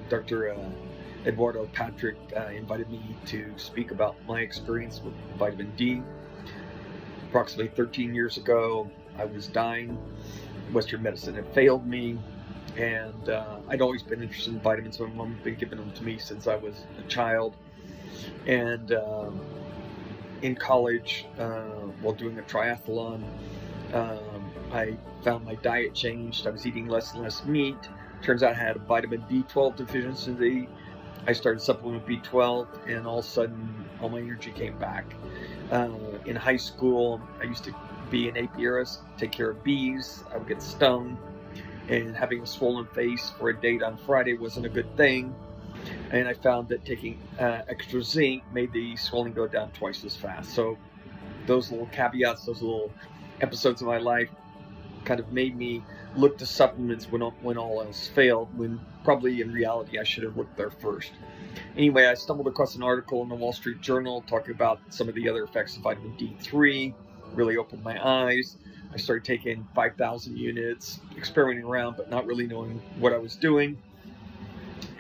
Dr. Eduardo Patrick invited me to speak about my experience with vitamin D. Approximately 13 years ago, I was dying. Western medicine had failed me, and I'd always been interested in vitamins. My mom had been giving them to me since I was a child. And in college, while doing a triathlon, I found my diet changed. I was eating less and less meat. Turns out I had a vitamin B12 deficiency. I started supplementing B12, and all of a sudden, all my energy came back. In high school, I used to be an apiarist, take care of bees. I would get stung, and having a swollen face for a date on Friday wasn't a good thing. And I found that taking extra zinc made the swelling go down twice as fast. So those little caveats, those little episodes of my life kind of made me look to supplements when all else failed, when probably in reality I should have looked there first. Anyway, I stumbled across an article in the Wall Street Journal talking about some of the other effects of vitamin D3, really opened my eyes. I started taking 5,000 units, experimenting around, but not really knowing what I was doing.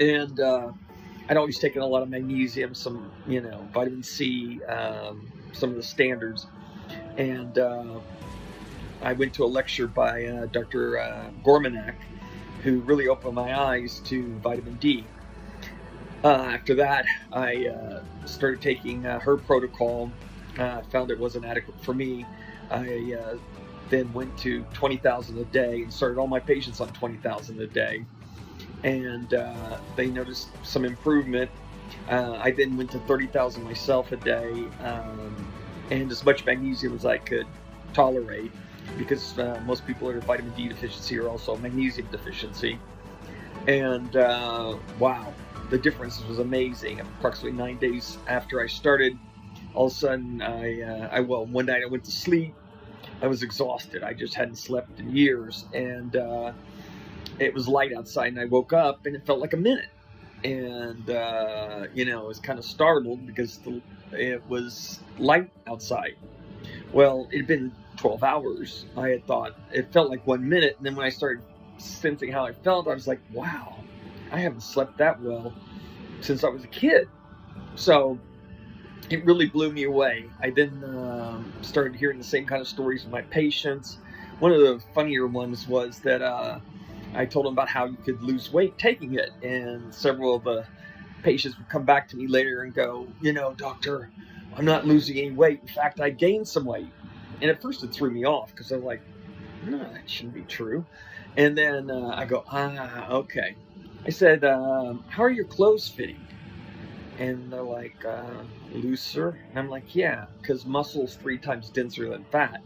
And I'd always taken a lot of magnesium, some, vitamin C, some of the standards. And I went to a lecture by Dr. Gormanak, who really opened my eyes to vitamin D. After that, I started taking her protocol. Found it wasn't adequate for me. I then went to 20,000 a day and started all my patients on 20,000 a day. And they noticed some improvement. I then went to 30,000 myself a day, and as much magnesium as I could tolerate, because most people that are vitamin D deficiency are also magnesium deficiency. And wow, the difference was amazing. Approximately 9 days after I started, all of a sudden, one night I went to sleep. I was exhausted. I just hadn't slept in years, and it was light outside, and I woke up, and it felt like a minute. And I was kind of startled because it was light outside. Well, it had been 12 hours. I had thought it felt like 1 minute, and then when I started sensing how I felt, I was like, wow, I haven't slept that well since I was a kid. So it really blew me away. I then started hearing the same kind of stories with my patients. One of the funnier ones was that I told them about how you could lose weight taking it, and several of the patients would come back to me later and go, doctor, I'm not losing any weight. In fact, I gained some weight. And at first it threw me off because I was like, no, that shouldn't be true. And then I go, okay. I said, how are your clothes fitting? And they're like, looser? And I'm like, yeah, because muscle's 3 times denser than fat.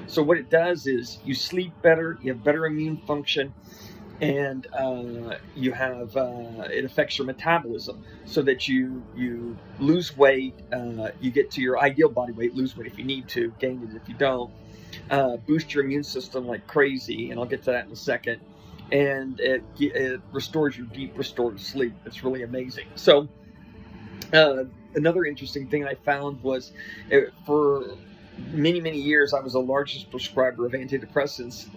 So what it does is you sleep better, you have better immune function, and you have it affects your metabolism so that you lose weight, you get to your ideal body weight, lose weight if you need to, gain it if you don't, boost your immune system like crazy, and I'll get to that in a second, and it restores your deep restorative sleep. It's really amazing. So another interesting thing I found was for many years, I was the largest prescriber of antidepressants,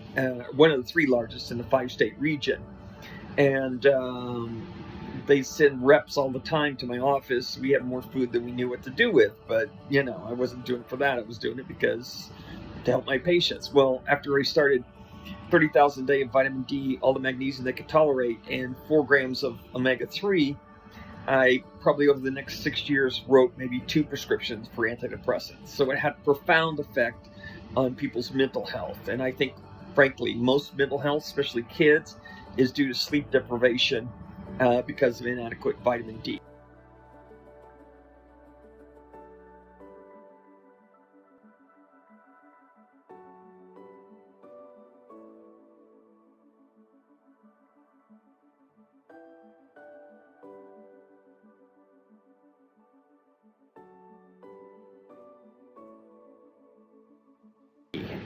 one of the 3 largest in the 5-state region. And they send reps all the time to my office. We had more food than we knew what to do with. But, I wasn't doing it for that. I was doing it because to help my patients. Well, after I started 30,000 a day of vitamin D, all the magnesium they could tolerate, and 4 grams of omega-3, I probably over the next 6 years wrote maybe 2 prescriptions for antidepressants. So it had a profound effect on people's mental health. And I think, frankly, most mental health, especially kids, is due to sleep deprivation because of inadequate vitamin D.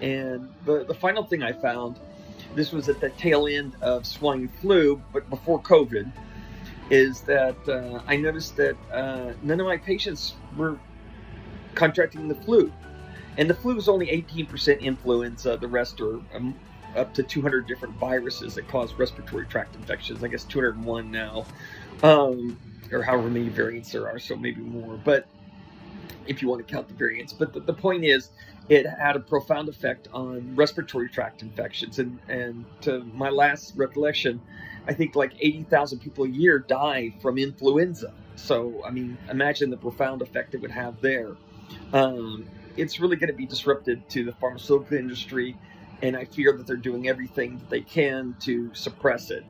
And the final thing I found, this was at the tail end of swine flu, but before COVID, is that I noticed that none of my patients were contracting the flu. And the flu is only 18% influenza. The rest are up to 200 different viruses that cause respiratory tract infections. I guess 201 now, or however many variants there are, so maybe more. But if you want to count the variants. But the point is, it had a profound effect on respiratory tract infections. And to my last recollection, I think like 80,000 people a year die from influenza. So, I mean, imagine the profound effect it would have there. It's really going to be disruptive to the pharmaceutical industry, and I fear that they're doing everything that they can to suppress it.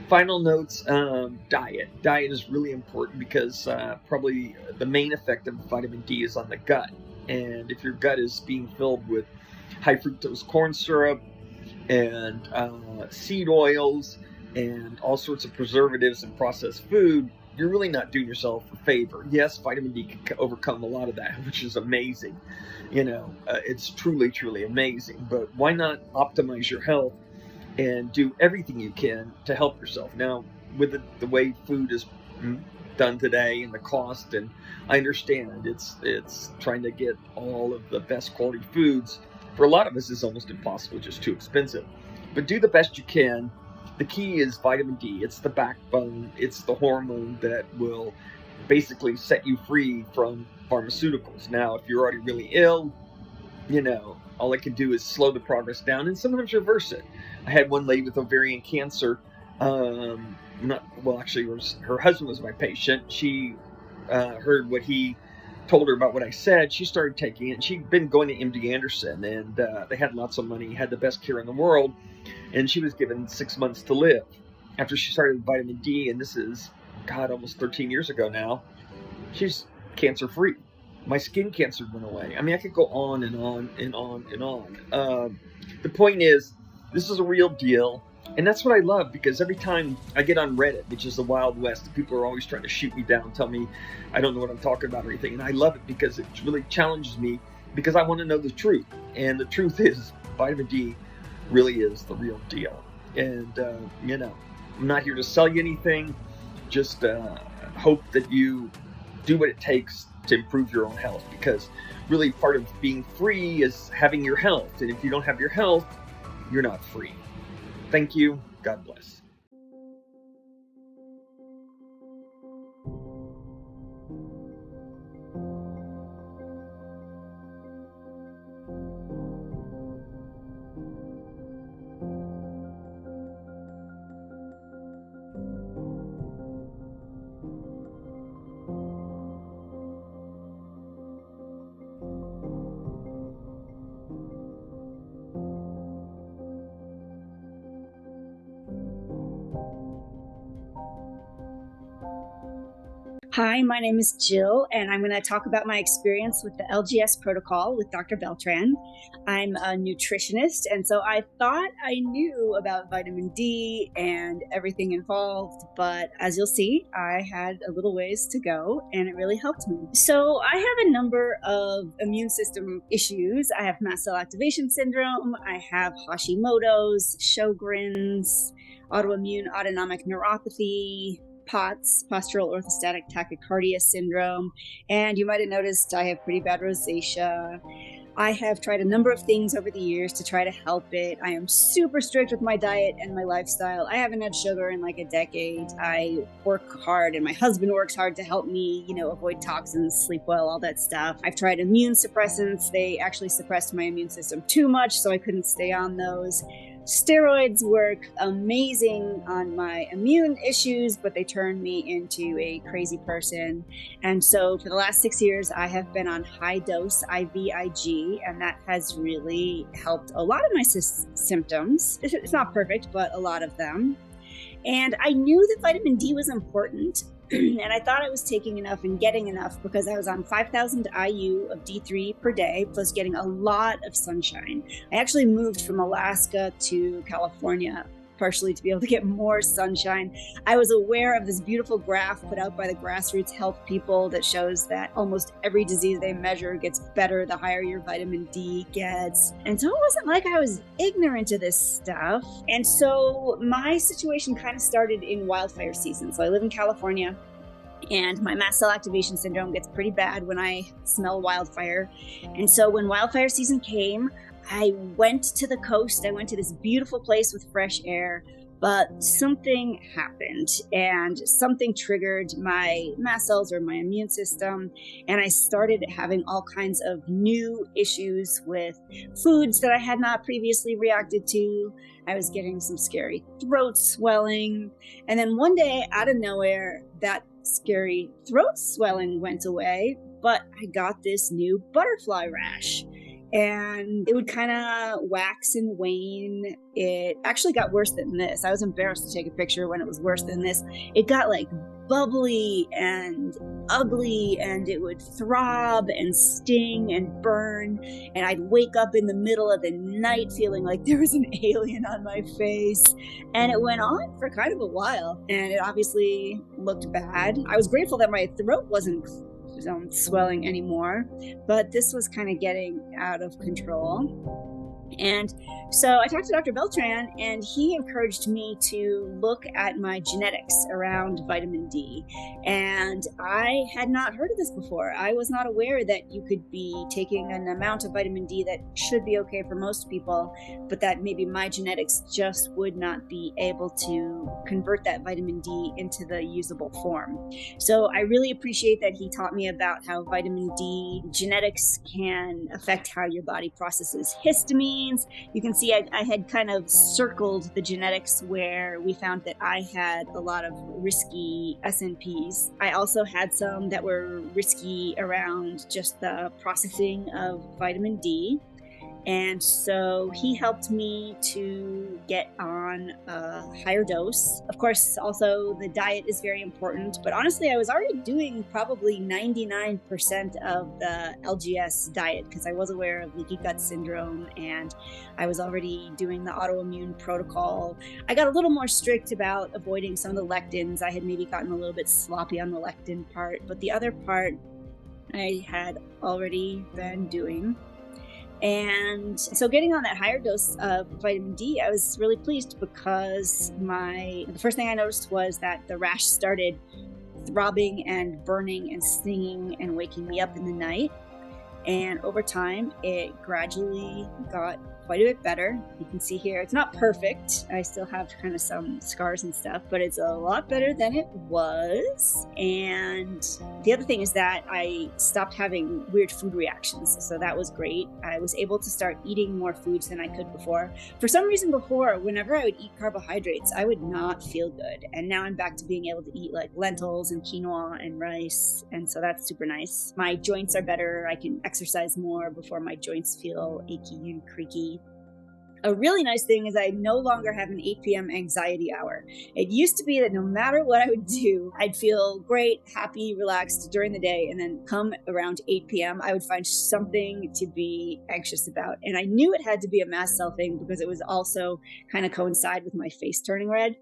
Final notes, diet. Diet is really important because probably the main effect of vitamin D is on the gut. And if your gut is being filled with high fructose corn syrup and seed oils and all sorts of preservatives and processed food, you're really not doing yourself a favor. Yes, vitamin D can overcome a lot of that, which is amazing. You know, it's truly, truly amazing. But why not optimize your health and do everything you can to help yourself? Now, with the way food is done today and the cost, and I understand it's trying to get all of the best quality foods. For a lot of us, is almost impossible, just too expensive. But do the best you can. The key is vitamin D. It's the backbone. It's the hormone that will basically set you free from pharmaceuticals. Now, if you're already really ill, you know, all I can do is slow the progress down and sometimes reverse it. I had one lady with ovarian cancer. Her husband was my patient. She heard what he told her about what I said. She started taking it. She'd been going to MD Anderson, and they had lots of money, had the best care in the world, and she was given 6 months to live. After she started vitamin D, and this is, almost 13 years ago now, she's cancer-free. My skin cancer went away. I mean, I could go on and on and on and on. The point is, this is a real deal. And that's what I love, because every time I get on Reddit, which is the Wild West, people are always trying to shoot me down, tell me I don't know what I'm talking about or anything. And I love it because it really challenges me, because I want to know the truth. And the truth is, vitamin D really is the real deal. And, I'm not here to sell you anything. Just hope that you do what it takes to improve your own health, because really part of being free is having your health. And if you don't have your health, you're not free. Thank you. God bless. Hi, my name is Jill, and I'm going to talk about my experience with the LGS Protocol with Dr. Beltran. I'm a nutritionist, and so I thought I knew about vitamin D and everything involved, but as you'll see, I had a little ways to go, and it really helped me. So I have a number of immune system issues. I have mast cell activation syndrome, I have Hashimoto's, Sjogren's, autoimmune autonomic neuropathy, POTS, postural orthostatic tachycardia syndrome, and you might have noticed I have pretty bad rosacea. I have tried a number of things over the years to try to help it. I am super strict with my diet and my lifestyle. I haven't had sugar in like a decade. I work hard, and my husband works hard to help me, avoid toxins, sleep well, all that stuff. I've tried immune suppressants. They actually suppressed my immune system too much, so I couldn't stay on those. Steroids work amazing on my immune issues, but they turned me into a crazy person. And so for the last 6 years, I have been on high-dose IVIG, and that has really helped a lot of my symptoms. It's not perfect, but a lot of them. And I knew that vitamin D was important, and I thought I was taking enough and getting enough because I was on 5,000 IU of D3 per day, plus getting a lot of sunshine. I actually moved from Alaska to California partially to be able to get more sunshine. I was aware of this beautiful graph put out by the grassroots health people that shows that almost every disease they measure gets better the higher your vitamin D gets. And so it wasn't like I was ignorant of this stuff. And so my situation kind of started in wildfire season. So I live in California, and my mast cell activation syndrome gets pretty bad when I smell wildfire. And so when wildfire season came, I went to the coast. I went to this beautiful place with fresh air, but something happened and something triggered my mast cells or my immune system. And I started having all kinds of new issues with foods that I had not previously reacted to. I was getting some scary throat swelling. And then one day, out of nowhere, that scary throat swelling went away, but I got this new butterfly rash. And it would kind of wax and wane. It actually got worse than this. I was embarrassed to take a picture when it was worse than this. It got like bubbly and ugly, and it would throb and sting and burn. And I'd wake up in the middle of the night feeling like there was an alien on my face. And it went on for kind of a while. And it obviously looked bad. I was grateful that my throat wasn't swelling anymore, but this was kind of getting out of control. And so I talked to Dr. Beltran, and he encouraged me to look at my genetics around vitamin D. And I had not heard of this before. I was not aware that you could be taking an amount of vitamin D that should be okay for most people, but that maybe my genetics just would not be able to convert that vitamin D into the usable form. So I really appreciate that he taught me about how vitamin D genetics can affect how your body processes histamine. You can see I had kind of circled the genetics where we found that I had a lot of risky SNPs. I also had some that were risky around just the processing of vitamin D. And so he helped me to get on a higher dose. Of course, also the diet is very important, but honestly, I was already doing probably 99% of the LGS diet because I was aware of leaky gut syndrome and I was already doing the Autoimmune protocol. I got a little more strict about avoiding some of the lectins. I had maybe gotten a little bit sloppy on the lectin part, but the other part I had already been doing. And so getting on that higher dose of vitamin D, I was really pleased because the first thing I noticed was that the rash started throbbing and burning and stinging and waking me up in the night. And over time, it gradually got quite a bit better. You can see here, it's not perfect. I still have kind of some scars and stuff, but it's a lot better than it was. And the other thing is that I stopped having weird food reactions. So that was great. I was able to start eating more foods than I could before. For some reason before, whenever I would eat carbohydrates, I would not feel good. And now I'm back to being able to eat like lentils and quinoa and rice. And so that's super nice. My joints are better. I can exercise more before my joints feel achy and creaky. A really nice thing is I no longer have an 8 p.m. anxiety hour. It used to be that no matter what I would do, I'd feel great, happy, relaxed during the day, and then come around 8 p.m., I would find something to be anxious about. And I knew it had to be a mast cell thing because it was also kind of coincide with my face turning red.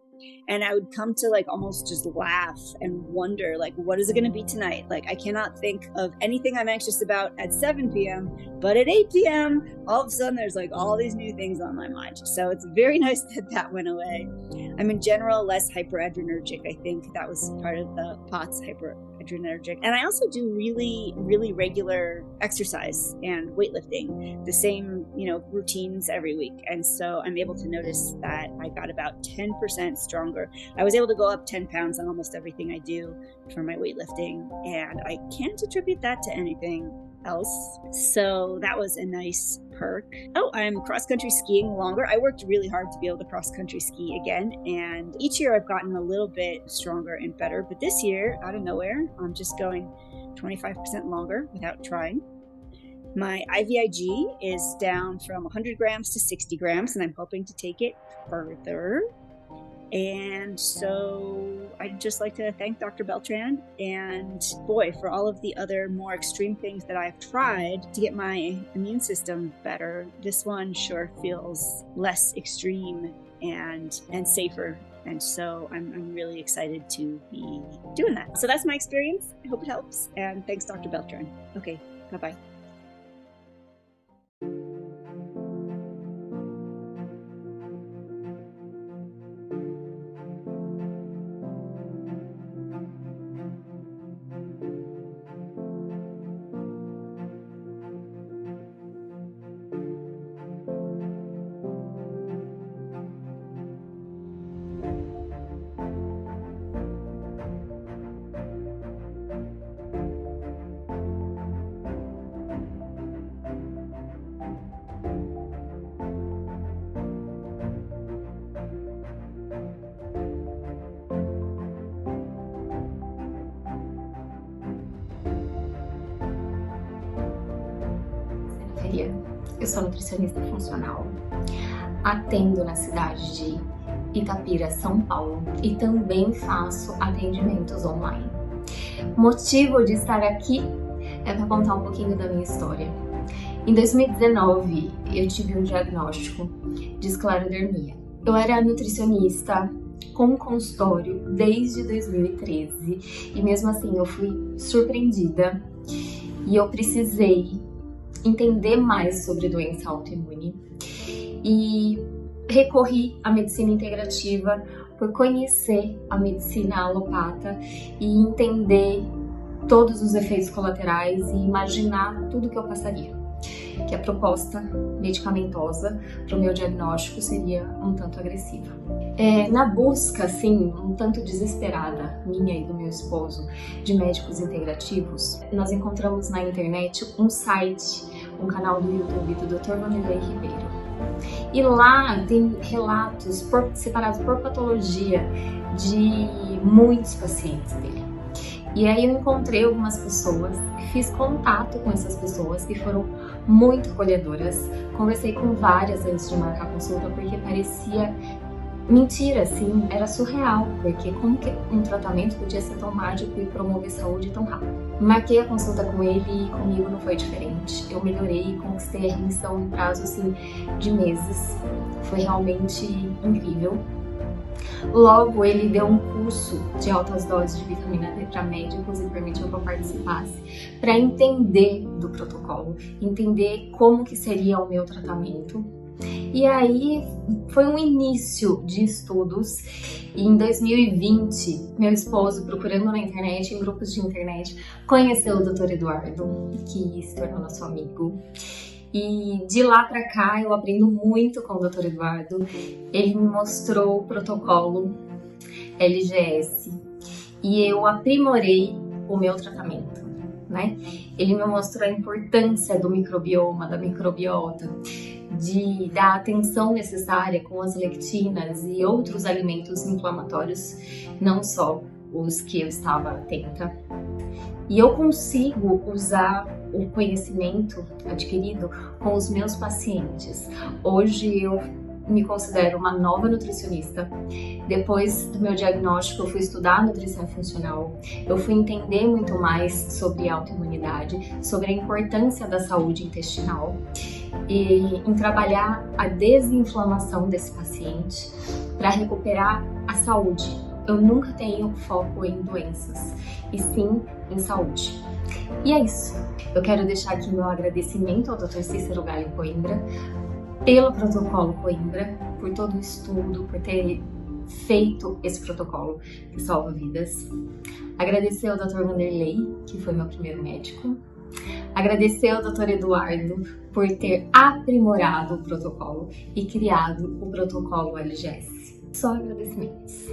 And I would come to like almost just laugh and wonder, like, what is it going to be tonight? Like, I cannot think of anything I'm anxious about at 7 p.m., but at 8 p.m., all of a sudden there's like all these new things on my mind. So it's very nice that that went away. I'm in general less hyperadrenergic. I think that was part of the POTS, hyperadrenergic. And I also do really, really regular exercise and weightlifting, the same, routines every week. And so I'm able to notice that I got about 10% stronger. I was able to go up 10 pounds on almost everything I do for my weightlifting, and I can't attribute that to anything else. So that was a nice perk. Oh, I'm cross-country skiing longer. I worked really hard to be able to cross-country ski again, and each year I've gotten a little bit stronger and better, but this year, out of nowhere, I'm just going 25% longer without trying. My IVIG is down from 100 grams to 60 grams, and I'm hoping to take it further. And so I'd just like to thank Dr. Beltran and boy, for all of the other more extreme things that I've tried to get my immune system better, this one sure feels less extreme and safer. And so I'm really excited to be doing that. So that's my experience. I hope it helps. And thanks, Dr. Beltran. Okay, bye-bye. Eu sou nutricionista funcional, atendo na cidade de Itapira, São Paulo, e também faço atendimentos online. O motivo de estar aqui é para contar um pouquinho da minha história. Em 2019, eu tive um diagnóstico de esclerodermia. Eu era nutricionista com consultório desde 2013 e mesmo assim eu fui surpreendida e eu precisei entender mais sobre doença autoimune e recorri à medicina integrativa por conhecer a medicina alopata e entender todos os efeitos colaterais e imaginar tudo que eu passaria. Que a proposta medicamentosa para o meu diagnóstico seria um tanto agressiva. Na busca, assim, um tanto desesperada, minha e do meu esposo, de médicos integrativos, nós encontramos na internet um site, um canal do YouTube do Dr. Vanderlei Ribeiro. E lá tem relatos separados por patologia de muitos pacientes dele. E aí eu encontrei algumas pessoas, fiz contato com essas pessoas que foram muito acolhedoras. Conversei com várias antes de marcar a consulta porque parecia mentira, assim, era surreal, porque como que um tratamento podia ser tão mágico e promover saúde tão rápido. Marquei a consulta com ele e comigo não foi diferente. Eu melhorei e conquistei a remissão em prazo, assim, de meses. Foi realmente incrível. Logo, ele deu um curso de altas doses de vitamina D para médicos e permitiu que eu participasse para entender do protocolo, entender como que seria o meu tratamento. E aí foi um início de estudos e em 2020 meu esposo, procurando na internet, em grupos de internet, conheceu o Dr. Eduardo, que se tornou nosso amigo. E de lá pra cá eu aprendo muito com o Dr. Eduardo. Ele me mostrou o protocolo LGS e eu aprimorei o meu tratamento, né? Ele me mostrou a importância do microbioma, da microbiota, da atenção necessária com as lectinas e outros alimentos inflamatórios, não só os que eu estava atenta. E eu consigo usar o conhecimento adquirido com os meus pacientes. Hoje eu me considero uma nova nutricionista. Depois do meu diagnóstico, eu fui estudar nutrição funcional. Eu fui entender muito mais sobre autoimunidade, sobre a importância da saúde intestinal e em trabalhar a desinflamação desse paciente para recuperar a saúde. Eu nunca tenho foco em doenças, e sim em saúde. E é isso. Eu quero deixar aqui meu agradecimento ao Dr. Cícero Galho Coimbra, pelo protocolo Coimbra, por todo o estudo, por ter feito esse protocolo que salva vidas. Agradecer ao Dr. Vanderlei, que foi meu primeiro médico. Agradecer ao Dr. Eduardo por ter aprimorado o protocolo e criado o protocolo LGS. Só agradecimentos.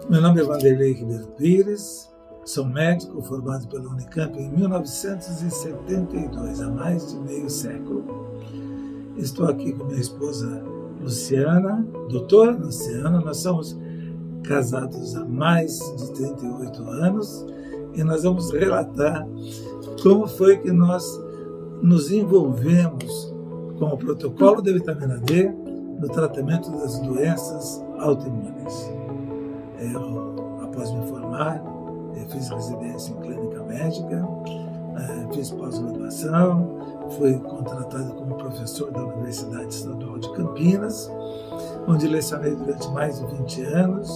Meu nome é Vanderlei Ribeiro Pires, sou médico formado pela Unicamp em 1972, há mais de meio século. Estou aqui com minha esposa Luciana, doutora Luciana. Nós somos casados há mais de 38 anos e nós vamos relatar como foi que nós nos envolvemos com o protocolo da vitamina D no tratamento das doenças autoimunes. Após me formar, fiz residência em clínica médica, fiz pós-graduação, fui contratado como professor da Universidade Estadual de Campinas, onde lecionei durante mais de 20 anos,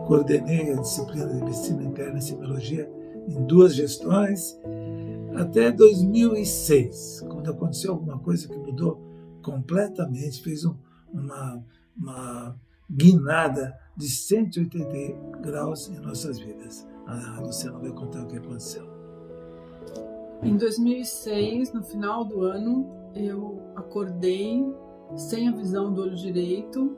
coordenei a disciplina de medicina interna e semiologia em 2 gestões, até 2006, quando aconteceu alguma coisa que mudou completamente, fez uma guinada de 180 graus em nossas vidas. A Luciana vai contar o que aconteceu. Em 2006, no final do ano, eu acordei sem a visão do olho direito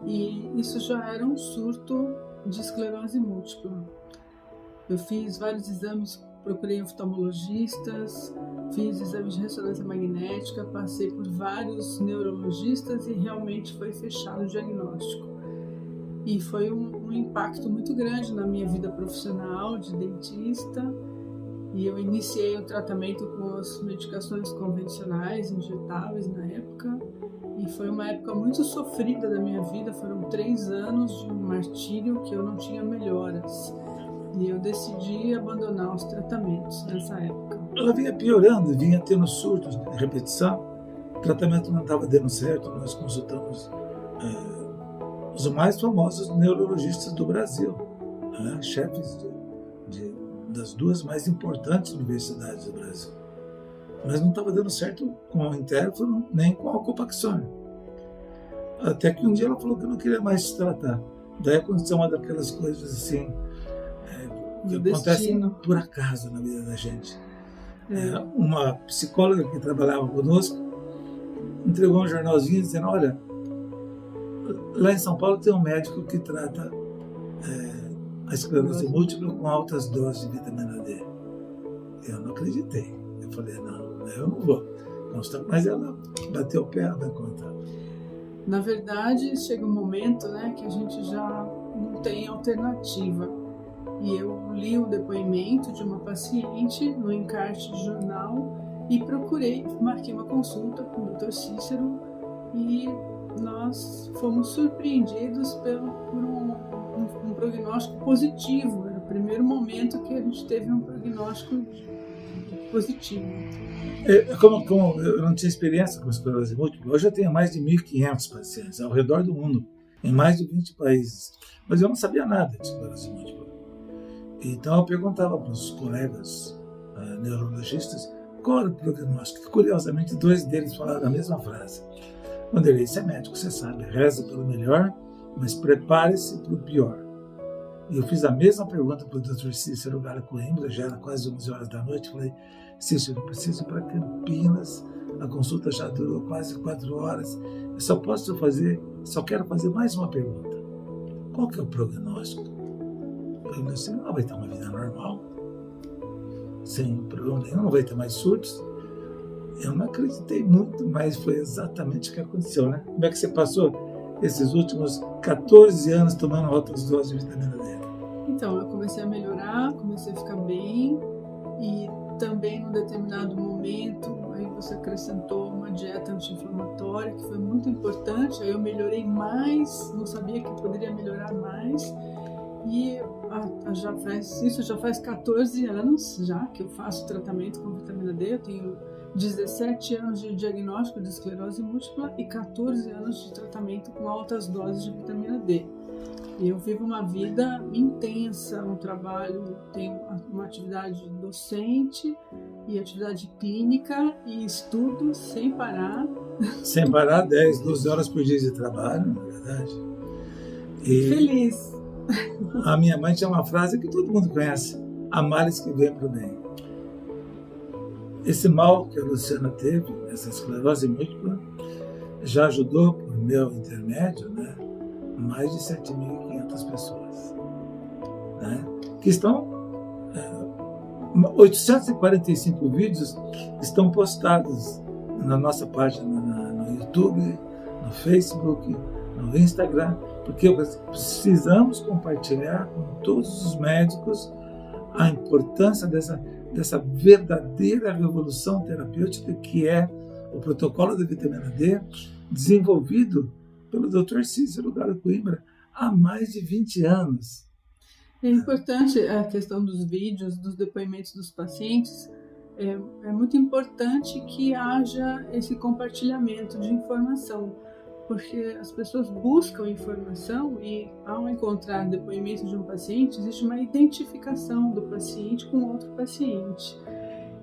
e isso já era um surto de esclerose múltipla. Eu fiz vários exames, procurei oftalmologistas, fiz exames de ressonância magnética, passei por vários neurologistas e realmente foi fechado o diagnóstico. E foi um impacto muito grande na minha vida profissional de dentista. E eu iniciei o tratamento com as medicações convencionais, injetáveis na época. E foi uma época muito sofrida da minha vida. Foram 3 anos de um martírio que eu não tinha melhoras. E eu decidi abandonar os tratamentos nessa época. Ela vinha piorando, vinha tendo surtos de repetição. O tratamento não estava dando certo. Nós consultamos os mais famosos neurologistas do Brasil, chefes das 2 mais importantes universidades do Brasil. Mas não estava dando certo com o interferon nem com a Copaxone. Até que um dia ela falou que não queria mais se tratar. Daí aconteceu uma daquelas coisas assim, que acontecem por acaso na vida da gente. Uma psicóloga que trabalhava conosco entregou um jornalzinho dizendo: olha, lá em São Paulo tem um médico que trata a esclerose múltipla com altas doses de vitamina D. Eu não acreditei. Eu falei: não, eu não vou. Mas ela bateu o pé, ela vai contar. Na verdade, chega um momento, que a gente já não tem alternativa. E eu li um depoimento de uma paciente no encarte de jornal e marquei uma consulta com o Dr. Cícero e nós fomos surpreendidos por um prognóstico positivo. Era o primeiro momento que a gente teve um prognóstico positivo. Como eu não tinha experiência com esclerose múltipla, hoje eu tenho mais de 1.500 pacientes ao redor do mundo, em mais de 20 países. Mas eu não sabia nada de esclerose múltipla. Então eu perguntava para os colegas neurologistas qual era o prognóstico. Curiosamente, 2 deles falaram a mesma frase: Vanderlei, você é médico, você sabe, reza pelo melhor, mas prepare-se para o pior. E eu fiz a mesma pergunta para o Dr. Cícero Coimbra, já era quase 11 horas da noite. Falei: Cícero, eu preciso ir para Campinas, a consulta já durou quase 4 horas, eu só quero fazer mais uma pergunta. Qual que é o prognóstico? Ele disse: ela vai ter uma vida normal, sem problema nenhum, não vai ter mais surtos. Eu não acreditei muito, mas foi exatamente o que aconteceu, né? Como é que você passou esses últimos 14 anos tomando altas doses de vitamina D? Então, eu comecei a melhorar, comecei a ficar bem e também num determinado momento, aí você acrescentou uma dieta anti-inflamatória que foi muito importante, aí eu melhorei mais, não sabia que poderia melhorar mais. E isso já faz 14 anos já que eu faço tratamento com vitamina D. Eu tenho 17 anos de diagnóstico de esclerose múltipla e 14 anos de tratamento com altas doses de vitamina D. E eu vivo uma vida intensa, um trabalho, tenho uma atividade docente e atividade clínica e estudo sem parar. Sem parar, 10, 12 horas por dia de trabalho, na verdade. E feliz. A minha mãe tinha uma frase que todo mundo conhece: há males que vêm para o bem. Esse mal que a Luciana teve, essa esclerose múltipla, já ajudou, por meu intermédio, mais de 7.500 pessoas. né, que estão 845 vídeos estão postados na nossa página no YouTube, no Facebook, no Instagram, porque precisamos compartilhar com todos os médicos a importância dessa verdadeira revolução terapêutica que é o protocolo da vitamina D, desenvolvido pelo Dr. Cícero Galo Coimbra há mais de 20 anos. É importante a questão dos vídeos, dos depoimentos dos pacientes. É muito importante que haja esse compartilhamento de informação, porque as pessoas buscam informação e, ao encontrar depoimentos de um paciente, existe uma identificação do paciente com outro paciente.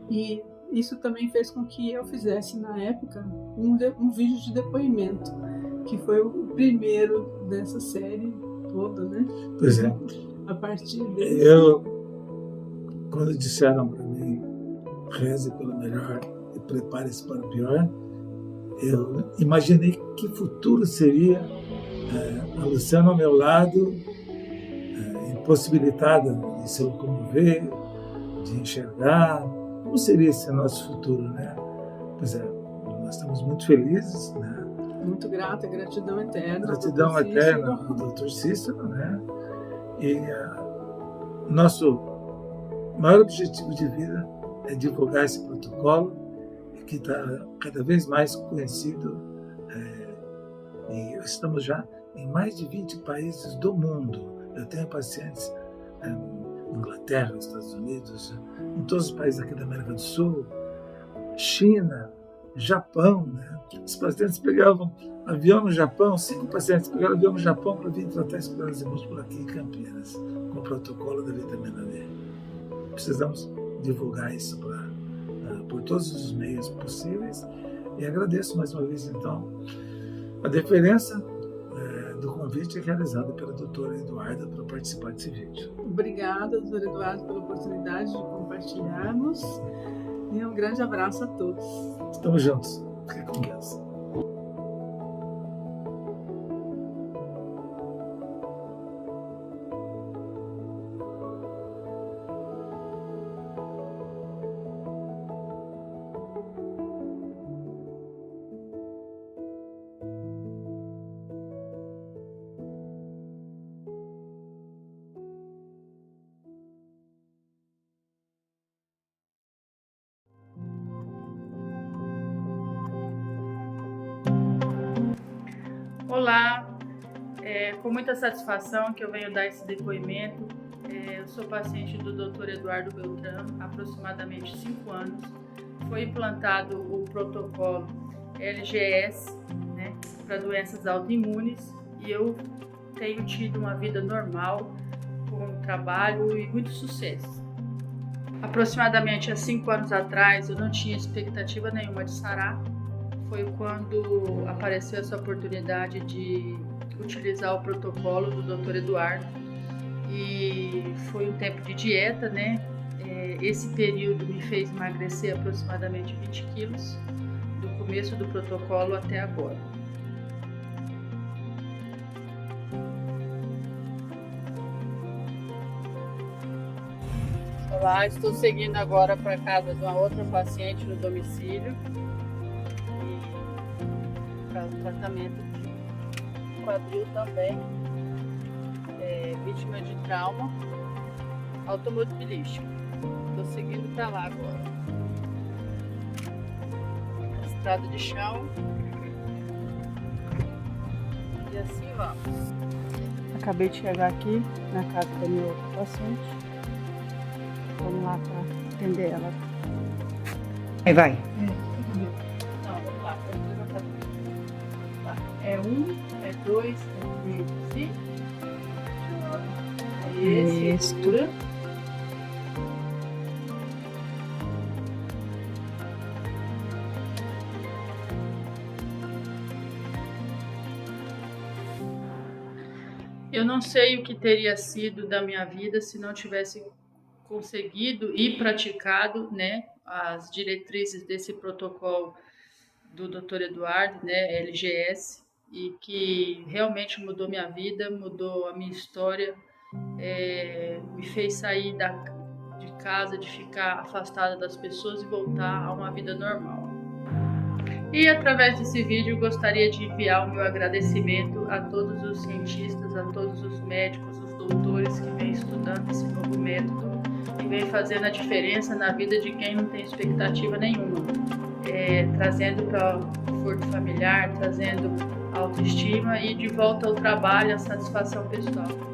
E isso também fez com que eu fizesse, na época, um vídeo de depoimento, que foi o primeiro dessa série toda, né? Pois é. A partir desse... Quando disseram para mim, reze pelo melhor e prepare-se para o pior, eu imaginei que futuro seria a Luciana ao meu lado, impossibilitada de se locomover, de enxergar. Como seria esse nosso futuro, né? Pois é, nós estamos muito felizes, né? Muito grata, gratidão eterna. Gratidão eterna ao Dr. Cícero, né? E nosso maior objetivo de vida é divulgar esse protocolo, que está cada vez mais conhecido, e estamos já em mais de 20 países do mundo. Eu tenho pacientes na Inglaterra, Estados Unidos, em todos os países aqui da América do Sul, China, Japão, né? Os pacientes pegavam avião no Japão, 5 pacientes pegaram avião no Japão para vir tratar esclerose múltipla aqui em Campinas, com o protocolo da vitamina D. Precisamos divulgar isso por todos os meios possíveis, e agradeço mais uma vez, então, a deferência do convite realizado pela doutora Eduarda para participar desse vídeo. Obrigada, doutor Eduardo, pela oportunidade de compartilharmos, e um grande abraço a todos. Estamos juntos. Fique com Deus. Olá, com muita satisfação que eu venho dar esse depoimento. Eu sou paciente do Dr. Eduardo Beltran há aproximadamente 5 anos. Foi implantado o protocolo LGS, né, para doenças autoimunes, e eu tenho tido uma vida normal, com trabalho e muito sucesso. Aproximadamente há 5 anos atrás eu não tinha expectativa nenhuma de sarar. Foi quando apareceu essa oportunidade de utilizar o protocolo do Dr. Eduardo, e foi um tempo de dieta, né? Esse período me fez emagrecer aproximadamente 20 quilos, do começo do protocolo até agora. Olá, estou seguindo agora para casa de uma outra paciente no domicílio, para o tratamento de quadril também, vítima de trauma automobilístico. Estou seguindo para lá agora. Estrada de chão. E assim vamos. Acabei de chegar aqui na casa da minha outra paciente. Vamos lá para atender ela. Aí vai. Não, vamos lá. É 1, é 2, é 3, sim? Esse, segura. Eu não sei o que teria sido da minha vida se não tivesse conseguido e praticado, né, as diretrizes desse protocolo do Dr. Eduardo, né, LGS, e que realmente mudou minha vida, mudou a minha história me fez sair de casa, de ficar afastada das pessoas e voltar a uma vida normal. E através desse vídeo gostaria de enviar o meu agradecimento a todos os cientistas, a todos os médicos, os doutores que vêm estudando esse novo método e vem fazendo a diferença na vida de quem não tem expectativa nenhuma, trazendo para o conforto familiar, trazendo autoestima e de volta ao trabalho, a satisfação pessoal.